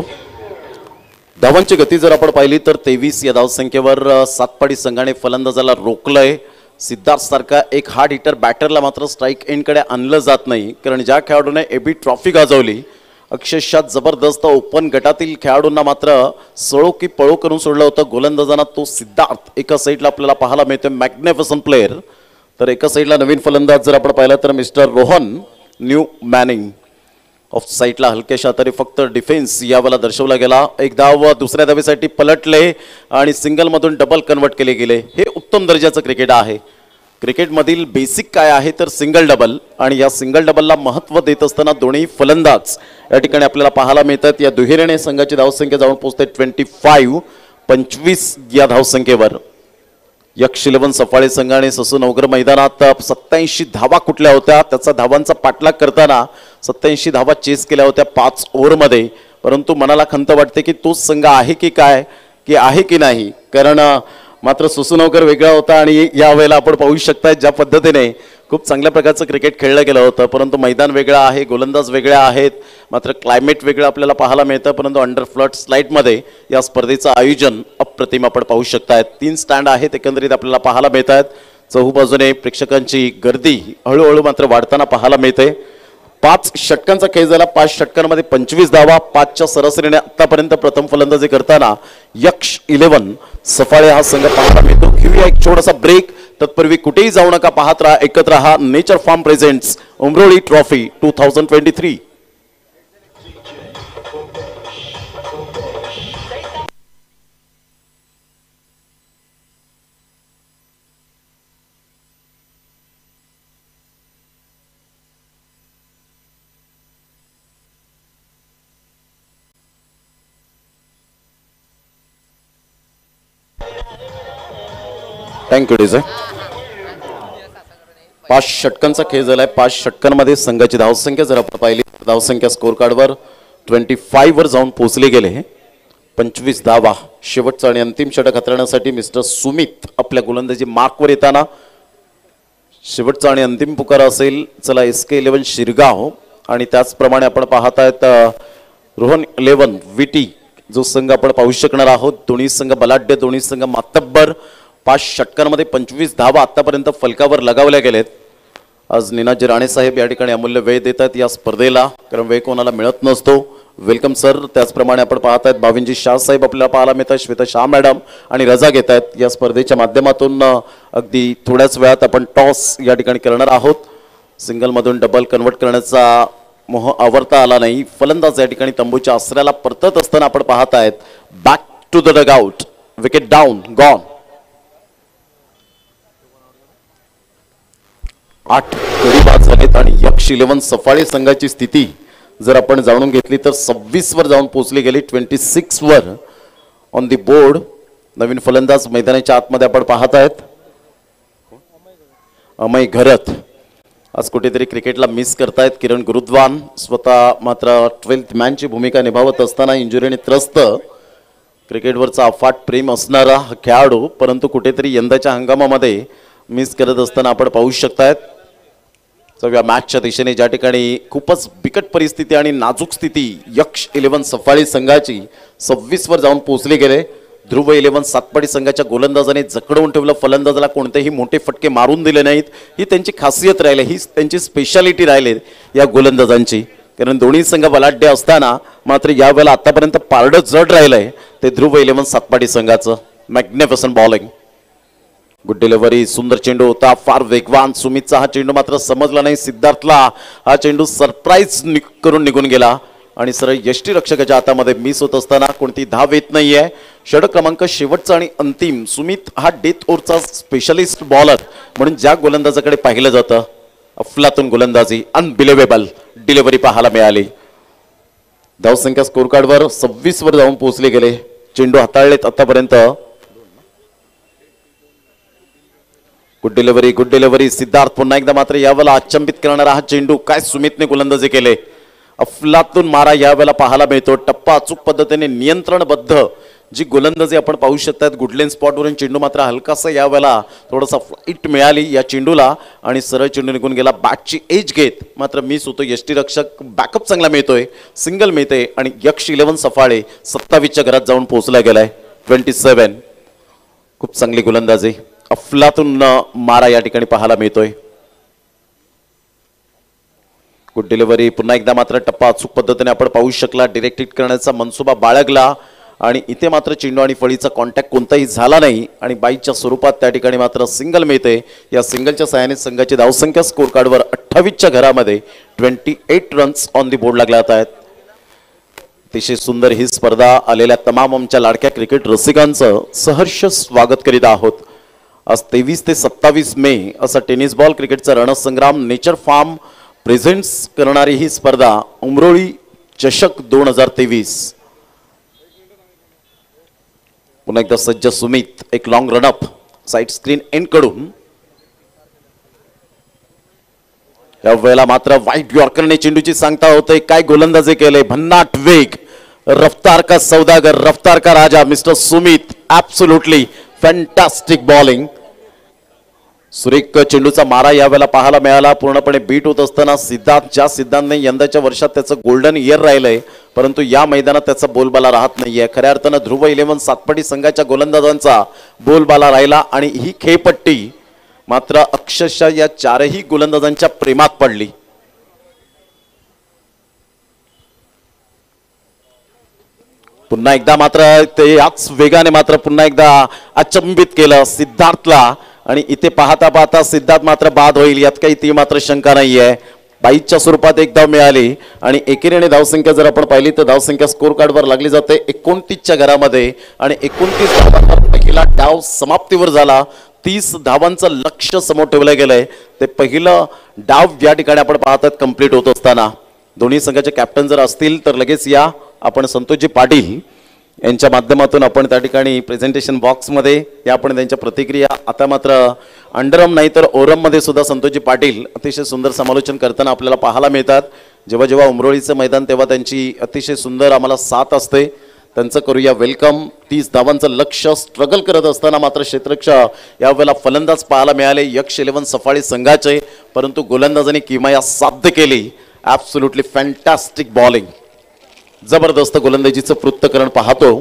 Speaker 1: धावांची गती जर आपण पाहिली तर 23 या धावसंख्येवर सातपाडी संघाने फलंदाजाला रोखलंय. सिद्धार्थ सारखा एक हार्ड हिटर बॅटरला मात्र स्ट्राईक एंडकडे आणलं जात नाही, कारण ज्या खेळाडूने एबी ट्रॉफी गाजवली अक्षरशः जबरदस्त ओपन गटातील खेळाडूंना मात्र सळो की पळो करून सोडलं होतं गोलंदाजांना, तो सिद्धार्थ एका साईडला आपल्याला पाहायला मिळतोय. Magnificent player. तर एका साईडला नवीन फलंदाज जर आपण पाहिला तर मिस्टर रोहन न्यू मॅनिंग. ऑफ साईडला हलक्याशा तरी फक्त डिफेन्स यावेळेला दर्शवला गेला. एक धाव दुसऱ्या धावेसाठी पलटले आणि सिंगलमधून डबल कन्वर्ट केले गेले. हे उत्तम दर्जाचं क्रिकेट आहे. क्रिकेटमधील बेसिक काय आहे तर सिंगल डबल, आणि या सिंगल डबलला महत्त्व देत असताना दोन्ही फलंदाज या ठिकाणी आपल्याला पाहायला मिळतात. या दुहेरीने संघाची धावसंख्या जाऊन पोहोचते 25 या धावसंख्येवर. यक्ष 11 सफाळे संघाने ससू नवघर मैदानात 87 धावा कुठल्या होत्या, त्याचा धावांचा पाठलाग करताना 87 धावा चेस केल्या होत्या 5 ओव्हरमध्ये. परंतु मनाला खंत वाटते की तोच संघ आहे की काय, की आहे की नाही, कारण मात्र सुसुनवकर वेगळा होता आणि यावेळेला आपण पाहू शकता ज्या पद्धतीने खूप चांगल्या प्रकारचं क्रिकेट खेळलं गेलं होतं. परंतु मैदान वेगळं आहे, गोलंदाज वेगळे आहेत, मात्र क्लायमेट वेगळं आपल्याला पाहायला मिळतं. परंतु अंडर फ्लड स्लाईडमध्ये या स्पर्धेचं आयोजन अप्रतिम आपण पाहू शकतायत. 3 स्टँड आहेत एकंदरीत आपल्याला पाहायला मिळत आहेत. चहूबाजूने प्रेक्षकांची गर्दी हळूहळू मात्र वाढताना पाहायला मिळते. 5 षटकांचा खेळ झाला. 5 षटकांमध्ये 25 धावा. 5च्या सरासरीने आतापर्यंत प्रथम फलंदाजी करताना यक्ष 11 सफाळे हा संघ पाहायला मिळतो. घेऊया एक छोटासा ब्रेक. तत्पूर्वी कुठेही जाऊ नका, पाहत राहा, एकत्र राहा. Nature Farm presents Umroli trophy 2023. Thank you DJ. 5 षटकांचा खेळ झालाय. 5 षटकांमध्ये संघाची धावसंख्या जर आपण पाहिली, धावसंख्या स्कोर कार्डवर 25 वर जाऊन पोहोचले गेले. 25 धावा. शेवटचा आणि अंतिम षटक हाताळण्यासाठी मिस्टर सुमित आपल्या गोलंदाजी मार्कवर येताना शेवटचा आणि अंतिम पुकार असेल चला SK 11 शिरगाव. आणि त्याचप्रमाणे आपण पाहत आहेत रोहन 11 विटी जो संघ आपण पाहू शकणार आहोत. दोन्ही संघ बलाढ्य, दोन्ही संघ मातब्बर. 5 षटकांमध्ये 25 धावा आतापर्यंत फलकावर लगावल्या गेलेत. आज निनाजी राणे साहेब या ठिकाणी अमूल्य वेळ देतात या स्पर्धेला, कारण वेळ कोणाला मिळत नसतो. Welcome sir. त्याचप्रमाणे आपण पाहत आहेत भाविनजी शाह साहेब आपल्याला पाहायला मिळतात. श्वेता शाह मॅडम आणि रजा घेत आहेत या स्पर्धेच्या माध्यमातून. अगदी थोड्याच वेळात आपण टॉस या ठिकाणी करणार आहोत. सिंगलमधून डबल कन्वर्ट करण्याचा मोह आवरता आला नाही. फलंदाज या ठिकाणी तंबूच्या आसऱ्याला परतत असताना आपण पाहत आहेत. Back to the dugout. Wicket down, gone. 8 गडी बाद झालेत आणि यक्ष 11 सफाळे संघाची स्थिती जर आपण जाणून घेतली तर 26 वर जाऊन पोहोचली गेली. 26 वर ऑन दी बोर्ड. नवीन फलंदाज मैदानाच्या आतमध्ये आपण पाहत आहेत अमय घरत. आज कुठेतरी क्रिकेटला मिस करतायत किरण गुरुद्वान. स्वतः मात्र 12th मॅनची भूमिका निभावत असताना इंजुरीने त्रस्त. क्रिकेटवरचा अफाट प्रेम असणारा हा खेळाडू, परंतु कुठेतरी यंदाच्या हंगामामध्ये मिस करत असताना आपण पाहू शकतायत. या मॅचच्या दिशेने ज्या ठिकाणी खूपच बिकट परिस्थिती आणि नाजूक स्थिती यक्ष 11 सफाळी संघाची 26 वर जाऊन पोहोचले गेले. ध्रुव 11 सातपाडी संघाच्या गोलंदाजाने जखडवून ठेवलं. फलंदाजाला कोणतेही मोठे फटके मारून दिले नाहीत. ही त्यांची खासियत राहिली, ही त्यांची स्पेशालिटी राहिली या गोलंदाजांची. कारण दोन्ही संघ बलाढ्य असताना मात्र यावेळेला आतापर्यंत पारडं जड राहिलंय ते ध्रुव 11 सातपाडी संघाचं. Magnificent bowling. Good delivery. सुंदर चेंडू होता, फार वेगवान. सुमितचा हा चेंडू मात्र समजला नाही. सिद्धार्थला हा चेंडू सरप्राईज करून निघून गेला आणि सरळ यष्टीरक्षकाच्या हातामध्ये मिस होत असताना कोणती धाव येत नाहीये. षटक क्रमांक शेवटचा आणि अंतिम. सुमित हा डेथ ओव्हरचा स्पेशलिस्ट बॉलर म्हणून ज्या गोलंदाजाकडे पाहिलं जातं. अफलातून गोलंदाजी, अनबिलिव्हेबल डिलिव्हरी पाहायला मिळाली. धावसंख्या स्कोर कार्डवर 26 वर जाऊन पोहोचले गेले. चेंडू हाताळलेत आतापर्यंत. Good delivery, good delivery. Siddharth पुन्हा एकदा मात्र यावेळेला अचंबित करणारा हा चेंडू. काय सुमितने गोलंदाजी केले. अफलातून मारा यावेळेला पाहायला मिळतो. टप्पा अचूक पद्धतीने नियंत्रणबद्ध जी गोलंदाजी आपण पाहू शकतात. गुडलेन स्पॉटवरून चेंडू मात्र हलकासा यावेळेला थोडासा फ्लाईट मिळाली या चेंडूला आणि सरळ चेंडू निघून गेला. बॅटची एज घेत मात्र मिस होतो. यष्टीरक्षक बॅकअप चांगला मिळतोय, सिंगल मिळते आणि यक्ष 11 सफाळे 27च्या घरात जाऊन पोहोचला गेलाय. 27 खूप चांगली गोलंदाजी, अफलातून मारा या ठिकाणी पाहायला मिळतोय. Good delivery. पुन्हा एकदा मात्र टप्पा अचूक पद्धतीने आपण पाहू शकला. डिरेक्ट हिट करण्याचा मनसुबा बाळगला आणि इथे मात्र चेंडू आणि फळीचा कॉन्टॅक्ट कोणताही झाला नाही आणि बाईच्या स्वरूपात त्या ठिकाणी मात्र सिंगल मिळते. या सिंगलच्या सहाय्याने संघाची धावसंख्या स्कोर कार्डवर 28च्या घरामध्ये 28 रन्स ऑन दी बोर्ड लागल्या आहेत. अतिशय सुंदर ही स्पर्धा. आलेल्या तमाम आमच्या लाडक्या क्रिकेट रसिकांचं सहर्ष स्वागत करीत आहोत. आज 23 ते 27 मे असा टेनिस बॉल क्रिकेटचा रणसंग्राम नेचर फार्म प्रेझेंट्स करणारी ही स्पर्धा उमरोळी चषक 2023. पुन्हा एकदा सज्ज सुमित, एक long run-up side screen end कडून. या वेळेला मात्र व्हाईट यॉर्करने चेंडूची सांगता होते. काय गोलंदाजी केले, भन्नाट वेग, रफ्तार का सौदागर, रफ्तार का राजा Mr Sumit. Absolutely fantastic bowling. सुरेख चेंडूचा मारा यावेळेला पाहायला मिळाला. पूर्णपणे बीट होत असताना सिद्धार्थ, ज्या सिद्धांतने यंदाच्या वर्षात त्याचं गोल्डन इयर राहिलंय, परंतु या मैदानात त्याचा बोलबाला राहत नाहीये. खऱ्या अर्थानं ध्रुव 11 सातपटी संघाच्या गोलंदाजांचा बोलबाला राहिला आणि ही खेळपट्टी मात्र अक्षरशः या चारही गोलंदाजांच्या प्रेमात पडली. पुन्हा एकदा मात्र ते याच वेगाने मात्र पुन्हा एकदा अचंबित केलं सिद्धार्थला आणि इथे पाहता पाहता सिद्धार्थ मात्र बाद होईल यात काही ती मात्र शंका नाहीये. 22च्या स्वरूपात एक धाव मिळाली आणि एकेरीने धावसंख्या जर आपण पाहिली तर धावसंख्या स्कोर कार्डवर लागली जाते 29च्या घरामध्ये आणि 29 धावांवर पहिला डाव समाप्तीवर झाला. 30 धावांचं लक्ष्य समोर ठेवलं गेलंय. ते पहिलं डाव या ठिकाणी आपण पाहतात कंप्लीट होत असताना. दोन्ही संघाचे कॅप्टन जर असतील तर लगेच या आपण संतोषजी पाटील यांच्या माध्यमातून आपण त्या ठिकाणी प्रेझेंटेशन बॉक्समध्ये या आपण त्यांच्या प्रतिक्रिया. आता मात्र अंडरम नाही तर ओरममध्ये सुद्धा संतोषजी पाटील अतिशय सुंदर समालोचन करताना आपल्याला पाहायला मिळतात. जेव्हा जेव्हा उमरोळीचं मैदान तेव्हा त्यांची अतिशय सुंदर आम्हाला साथ असते. त्यांचं करूया वेलकम. 30 धावांचं लक्ष्य स्ट्रगल करत असताना मात्र क्षेत्ररक्षक यावेळेला फलंदाज पाहायला मिळाले यक्ष 11 सफाळी संघाचे, परंतु गोलंदाजांनी किमया साध्य केली. ॲब्सोल्युटली फॅन्टास्टिक बॉलिंग, जबरदस्त गोलंदाजीचं पृथक्करण पाहतो.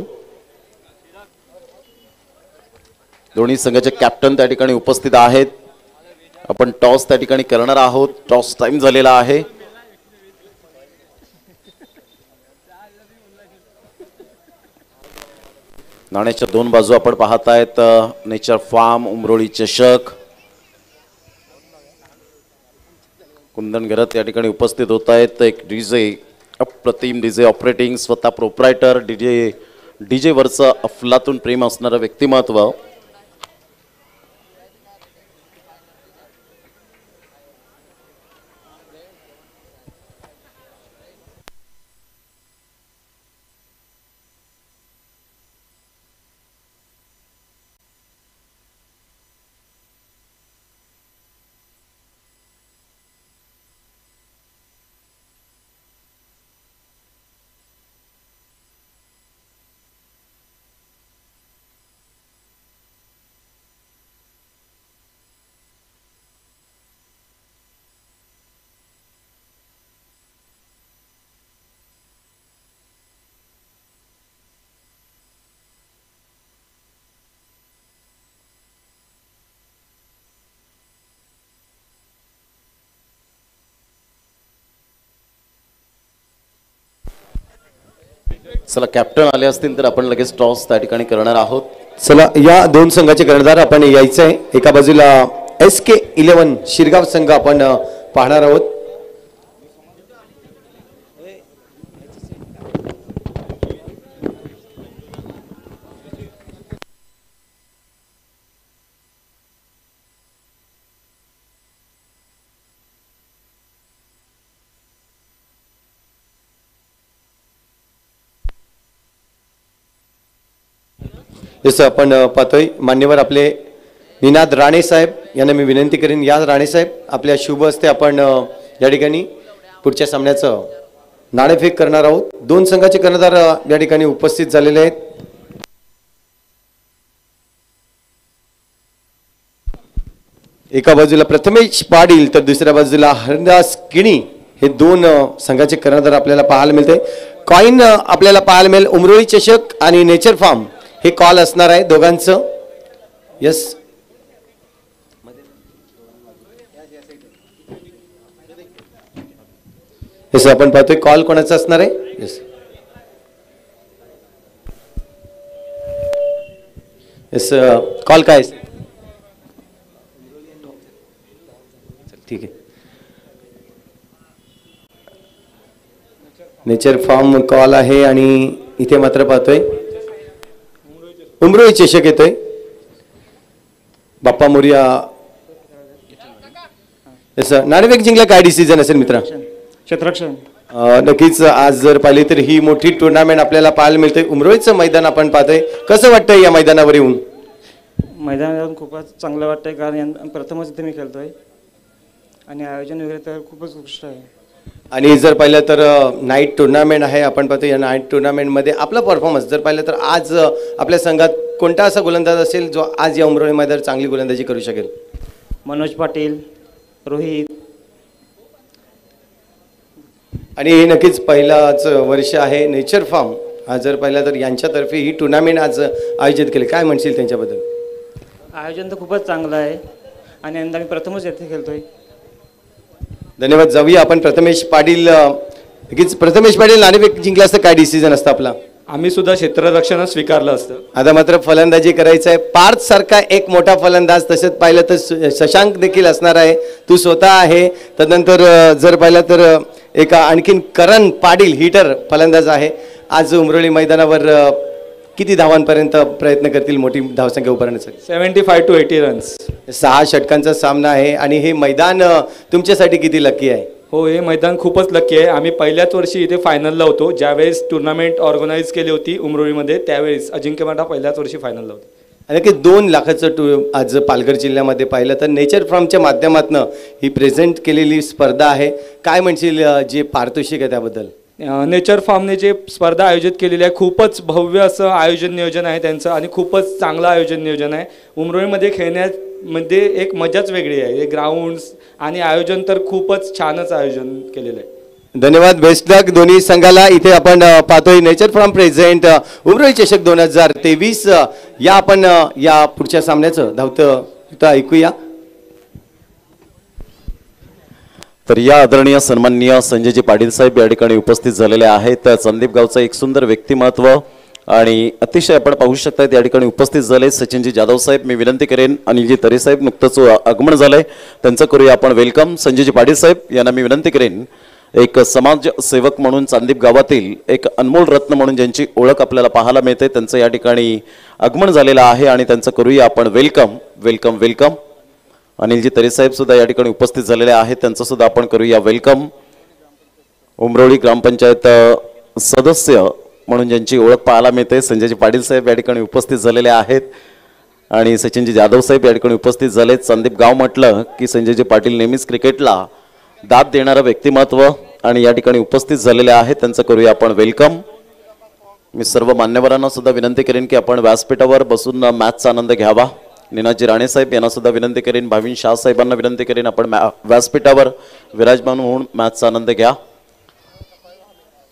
Speaker 1: दोन्ही संघाचे कॅप्टन त्या ठिकाणी उपस्थित आहेत. आपण टॉस त्या ठिकाणी करणार आहोत. टॉस टाइम झालेला आहे. नाण्याच्या दोन बाजू आपण पाहतायत. नेचर फार्म उमरोळी चषक. कुंदन घरात या ठिकाणी उपस्थित होत आहेत. एक डीजे, अप्रतिम डीजे ऑपरेटिंग, स्वतः प्रोप्रायटर, डीजे वरचं अफलातून प्रेम असणारं व्यक्तिमत्व. चला, कॅप्टन आले असतील तर आपण लगेच टॉस त्या ठिकाणी करणार आहोत.
Speaker 4: चला, या दोन संघाचे कर्णधार आपण यायचंय. एका बाजूला SK11 शिरगाव संघ आपण पाहणार आहोत. जसं आपण पाहतोय मान्यवर आपले निनाद राणे साहेब यांना मी विनंती करीन. या राणे साहेब, आपल्या शुभ हस्ते आपण या ठिकाणी पुढच्या सामन्याचं नाणेफेक करणार आहोत. दोन संघाचे कर्णधार या ठिकाणी उपस्थित झालेले आहेत. एका बाजूला प्रथमेश पाटील तर दुसऱ्या बाजूला हरदास किणी हे दोन संघाचे कर्णधार आपल्याला पाहायला मिळते. कॉइन आपल्याला पाहायला मिळेल. उमरोळी चषक आणि नेचर फार्म हे कॉल असणार आहे दोघांचं. यस यस आपण पाहतोय कॉल कोणाचा असणार आहे. यस यस कॉल काय ठीक आहे. नेचर फार्म कॉल आहे आणि इथे मात्र पाहतोय उमरोळी चषक येतोय. बाप्पा मोरिया नाणेफेक जिंकला काय डिसिजन असेल मित्रा.
Speaker 5: क्षेत्ररक्षण
Speaker 4: नक्कीच आज जर पाहिली तर ही मोठी टुर्नामेंट आपल्याला पाहायला मिळते. उमरोळीचं मैदान आपण पाहतोय. कसं वाटतंय या मैदानावर येऊन.
Speaker 5: मैदानात खूपच चांगलं वाटतंय कारण प्रथमच इथे मी खेळतोय आणि आयोजन वगैरे तर खूपच उत्कृष्ट आहे.
Speaker 4: आणि जर पाहिलं तर नाईट टुर्नामेंट आहे आपण पाहतो. या नाईट टुर्नामेंटमध्ये आपला परफॉर्मन्स जर पाहिलं तर आज आपल्या संघात कोणता असा गोलंदाज असेल जो आज या उमरोळी मैदानावर चांगली गोलंदाजी करू शकेल.
Speaker 5: मनोज पाटील, रोहित
Speaker 4: आणि हे नक्कीच पहिलाच वर्ष आहे नेचर फार्म हा जर पाहिला तर यांच्यातर्फे ही टुर्नामेंट आज आयोजित केली. काय म्हणशील त्यांच्याबद्दल.
Speaker 5: आयोजन तर खूपच चांगलं आहे आणि यंदा मी प्रथमच येथे खेळतोय.
Speaker 4: धन्यवाद. जाऊया आपण प्रथमेश पाटील. नक्कीच प्रथमेश पाटील नाणेफेक जिंकला असतं काय डिसिजन असतं आपला.
Speaker 6: आम्ही सुद्धा क्षेत्ररक्षणच स्वीकारलं असतं.
Speaker 4: आता मात्र फलंदाजी करायचं आहे. पार्थ सारखा एक मोठा फलंदाज तसंच पाहिलं तर शशांक देखील असणार आहे. तू स्वतः आहे. तदनंतर जर पाहिलं तर एक आणखीन करण पाटील हिटर फलंदाज आहे. आज उमरोळी मैदानावर किती धावांपर्यंत प्रयत्न करतील मोठी धावसंख्या उभारण्यासाठी.
Speaker 6: 75 to 80 रन्स.
Speaker 4: 6 षटकांचा सामना आहे आणि हे मैदान तुमच्यासाठी किती लकी आहे.
Speaker 6: हो हे मैदान खूपच लकी आहे. आम्ही पहिल्याच वर्षी इथे फायनलला होतो. ज्यावेळेस टुर्नामेंट ऑर्गनाईज केली होती उमरोळीमध्ये त्यावेळेस अजिंक्यपदा पहिल्याच वर्षी फायनलला होती.
Speaker 4: आणि की 2 लाखाचं आज पालघर जिल्ह्यामध्ये पाहिलं तर नेचर फार्मच्या माध्यमातून ही प्रेझेंट केलेली स्पर्धा आहे. काय म्हणशील जे पारितोषिक आहे त्याबद्दल.
Speaker 6: नेचर फार्मने जे स्पर्धा आयोजित केलेली आहे खूपच भव्य असं आयोजन नियोजन आहे त्यांचं आणि खूपच चांगलं आयोजन नियोजन आहे. उमरोळीमध्ये खेळण्यामध्ये एक मजाच वेगळी आहे. हे ग्राउंड्स आणि आयोजन तर खूपच छानच आयोजन केलेलं आहे.
Speaker 4: धन्यवाद. बेस्ट लक दोन्ही संघाला. इथे आपण पाहतोय नेचर फार्म प्रेझेंट उमरोळी चषक 2023 या आपण या पुढच्या सामन्याचं धावतं इथं ऐकूया.
Speaker 1: तर या आदरणीय सन्माननीय संजयजी पाटील साहेब या ठिकाणी उपस्थित झालेले आहेत. संदीप गावचं एक सुंदर व्यक्तिमत्व आणि अतिशय आपण पाहू शकता या ठिकाणी उपस्थित झाले. सचिनजी जाधव साहेब मी विनंती करेन. अनिलजी तरे साहेब नुकतंच आगमन झालंय त्यांचं करूया आपण वेलकम. संजयजी पाटील साहेब यांना मी विनंती करेन. एक समाजसेवक म्हणून चांदीप गावातील एक अनमोल रत्न म्हणून ज्यांची ओळख आपल्याला पाहायला मिळते त्यांचं या ठिकाणी आगमन झालेलं आहे आणि त्यांचं करूया आपण वेलकम वेलकम वेलकम. अनिलजी तरे साहेब सुद्धा या ठिकाणी उपस्थित झालेले आहेत त्यांचं सुद्धा आपण करूया वेलकम. उमरोळी ग्रामपंचायत सदस्य म्हणून ज्यांची ओळख पाहायला मिळते संजयजी पाटील साहेब या ठिकाणी उपस्थित झालेले आहेत आणि सचिनजी जाधव साहेब या ठिकाणी उपस्थित झालेत. संदीप गाव म्हटलं की संजयजी पाटील नेहमीच क्रिकेटला दाद देणारं व्यक्तिमत्व आणि या ठिकाणी उपस्थित झालेले आहेत त्यांचं करूया आपण वेलकम. मी सर्व मान्यवरांना सुद्धा विनंती करेन की आपण व्यासपीठावर बसून मॅचचा आनंद घ्यावा. निनाजी राणे साहेब यांना सुद्धा विनंती करेन. भाविन शाह साहेबांना विनंती करेन आपण व्यासपीठावर विराजमान होऊन मॅचचा आनंद घ्या.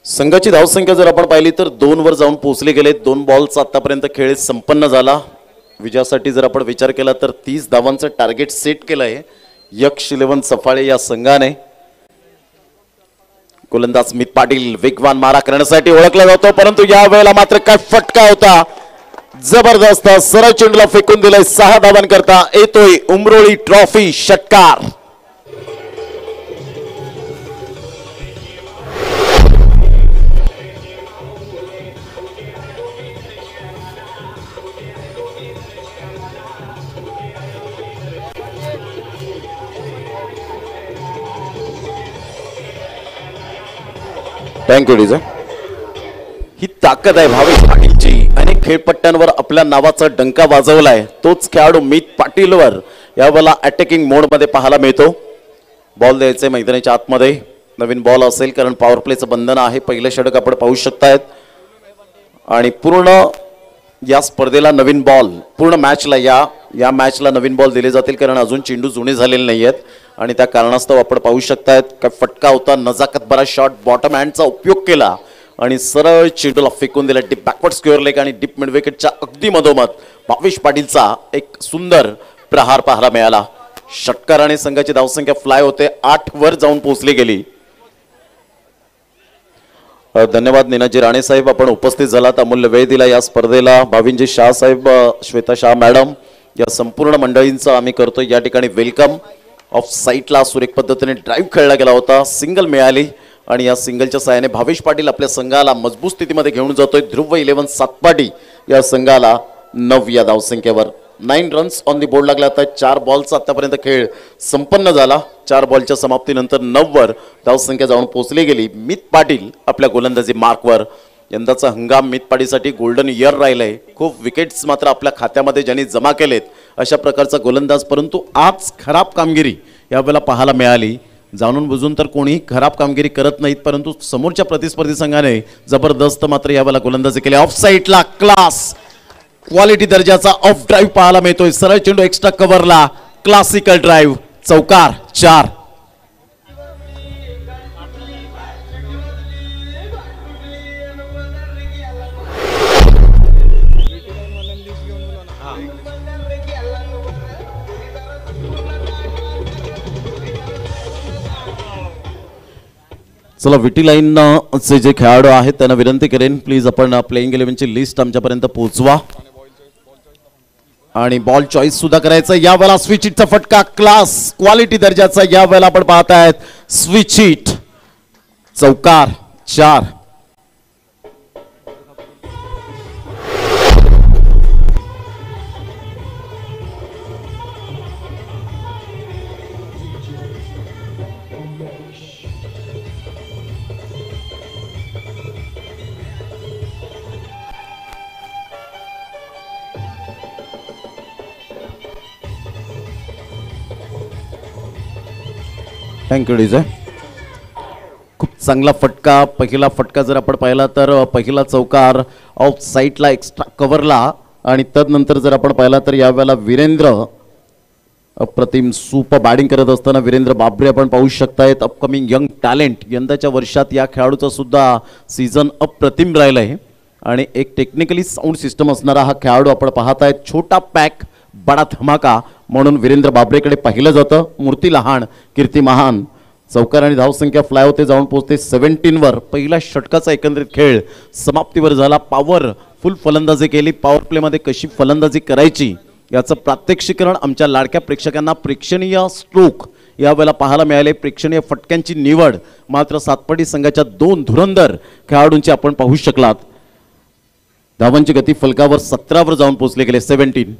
Speaker 1: संघाची धावसंख्या जर आपण पाहिली तर 2 वर जाऊन पोहोचले गेले. 2 बॉलचा आतापर्यंत खेळ संपन्न झाला. विजयासाठी जर आपण विचार केला तर 30 धावांचं टार्गेट सेट केलंय यक्ष 11 सफाळे या संघाने. गोलंदाज स्मित पाटील वेगवान मारा करण्यासाठी ओळखला जातो परंतु या वेळेला मात्र काय फटका होता. जबरदस्त सरळ चेंडूला फेकून दिलाय. 6 धावांकरता येतोय उमरोळी ट्रॉफी षटकार. Thank you DJ. ही ताकद आहे भावेश पाटीलची. अनेक खेळपट्ट्यांवर आपल्या नावाचा डंका वाजवलाय. तोच खेळाडू मित पाटीलवर यावेळेला अटॅकिंग मोड मध्ये पाहायला मिळतो. बॉल द्यायचे मैदानाच्या आतमध्ये. नवीन बॉल असेल कारण पॉवर प्लेचं बंधन आहे. पहिलं षटक आपण पाहू शकतायत आणि पूर्ण या स्पर्धेला नवीन बॉल पूर्ण मॅचला या मॅचला नवीन बॉल दिले जातील, कारण अजून चेंडू जुने झालेले नाही आहेत आणि त्या कारणास्तव आपण पाहू शकतायत काय फटका होता, नजाकत बरा शॉट, बॉटम हँडचा उपयोग केला आणि सरळ चेंडूला फेकून दिला डीप बॅकवर्ड स्क्वेअर लेग आणि डीप मिड विकेटच्या अगदी मधोमध भावेश पाटीलचा एक सुंदर प्रहार पाहायला मिळाला. षटकाराने संघाची धावसंख्या फ्लाय होते 8 वर जाऊन पोहोचली गेली. धन्यवाद नीनाजी राणे साहेब, आपण उपस्थित झालात, अमूल्य वेळ दिला या स्पर्धेला. भाविनजी शाह साहेब, श्वेता शाह मॅडम, या संपूर्ण मंडळींचं आम्ही करतो या ठिकाणी वेलकम. ऑफ साईटला सुरेख पद्धतीने ड्राईव्ह खेळला गेला होता, सिंगल मिळाली आणि या सिंगलच्या सहाय्याने भावेश पाटील आपल्या संघाला मजबूत स्थितीमध्ये घेऊन जातोय. ध्रुव 11 सातपाटी या संघाला 9 या धावसंख्येवर 9 रन्स ऑन दी बोर्ड लागला. आता 4 बॉलचा आतापर्यंत खेळ संपन्न झाला. 4 बॉलच्या समाप्तीनंतर 9 वर धावसंख्या जाऊन पोहोचली गेली. मित पाटील आपल्या गोलंदाजी मार्कवर. यंदाचा हंगाम मित पाटीलसाठी गोल्डन इयर राहिलंय. खूप विकेट्स मात्र आपल्या खात्यामध्ये ज्यांनी जमा केलेत अशा प्रकारचा गोलंदाज, परंतु आज खराब कामगिरी यावेळेला पाहायला मिळाली. जाणून बुजून तर कोणी खराब कामगिरी करत नाहीत, परंतु समोरच्या प्रतिस्पर्धी संघाने जबरदस्त मात्र यावेळेला गोलंदाजी केली. ऑफ साईडला क्लास क्वालिटी दर्जाचा ऑफ ड्राईव्ह पाहायला मिळतोय. सरळ चेंडू एक्स्ट्रा कव्हरला, क्लासिकल ड्राईव्ह, चौकार 4. चला विटी लाईन चे जे खेळाडू आहेत त्यांना विनंती करेन, प्लीज आपण प्लेइंग 11ची लिस्ट आमच्यापर्यंत पोहोचवा आणि बॉल चॉईस सुद्धा करायचं. यावेळेला स्विच हिटचा फटका, क्लास क्वालिटी दर्जाचा यावेळेला आपण पाहतायत. स्विच हिट, चौकार 4. Thank you DJ. खूप चांगला फटका. पहिला फटका जर आपण पाहिला तर पहिला चौकार ऑफ साईडला एक्स्ट्रा कव्हरला आणि तदनंतर जर आपण पाहिला तर यावेळेला वीरेंद्र अप्रतिम सुपर बॅटिंग करत असताना वीरेंद्र बाबरे आपण पाहू शकतायत. Upcoming young talent. यंदाच्या वर्षात या खेळाडूचा सुद्धा सीझन अप्रतिम राहिला आहे आणि एक टेक्निकली साऊंड सिस्टम असणारा हा खेळाडू आपण पाहतायत. छोटा पॅक बडा धमाका म्हणून वीरेंद्र बाबरेकडे पाहिलं जातं. मूर्ती लहान कीर्ती महान. चौकार आणि धावसंख्या फ्लाय होते, जाऊन पोहोचते 17 वर. पहिला षटकाचा एकंदरीत खेळ समाप्तीवर झाला. पॉवर फुल फलंदाजी केली. पॉवर प्लेमध्ये कशी फलंदाजी करायची याचं प्रात्यक्षिकरण आमच्या लाडक्या प्रेक्षकांना प्रेक्षणीय स्ट्रोक यावेळेला पाहायला मिळाले. प्रेक्षणीय फटक्यांची निवड मात्र सातपाटी संघाच्या 2 धुरंधर खेळाडूंची आपण पाहू शकलात. धावांची गती फलकावर 17 वर जाऊन पोहोचले गेले 17.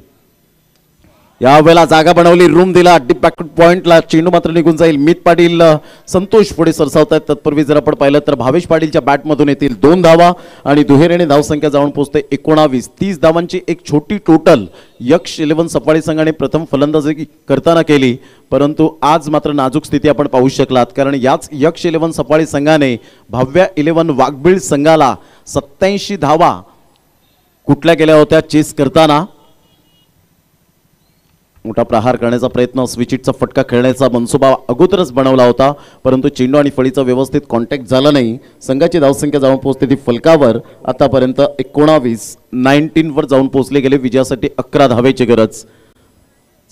Speaker 1: यावेळेला जागा बनवली, रूम दिला, डीप बॅकवर्ड पॉइंटला चेंडू मात्र निघून जाईल. मित पाटील संतोष पुढे सरसावतात. तत्पूर्वी जर आपण पाहिलं तर भावेश पाटीलच्या बॅटमधून येतील 2 धावा आणि दुहेरीने धावसंख्या जाऊन पोहोचते 19. 30 धावांची एक छोटी टोटल यक्ष 11 सफाळी संघाने प्रथम फलंदाजी करताना केली, परंतु आज मात्र नाजूक स्थिती आपण पाहू शकलात, कारण याच यक्ष 11 सफाळी संघाने भाव्या 11 वाघबीळ संघाला 87 धावा कुठल्या गेल्या होत्या चेस करताना. मोठा प्रहार करण्याचा प्रयत्न, स्विचिटचा फटका खेळण्याचा मनसुबा अगोदरच बनवला होता, परंतु चेंडू आणि फळीचा व्यवस्थित कॉन्टॅक्ट झाला नाही. संघाची धावसंख्या जाऊन पोहोचते ती फलकावर आतापर्यंत 19 वर जाऊन पोहोचले गेले. विजयासाठी 11 धावेची गरज.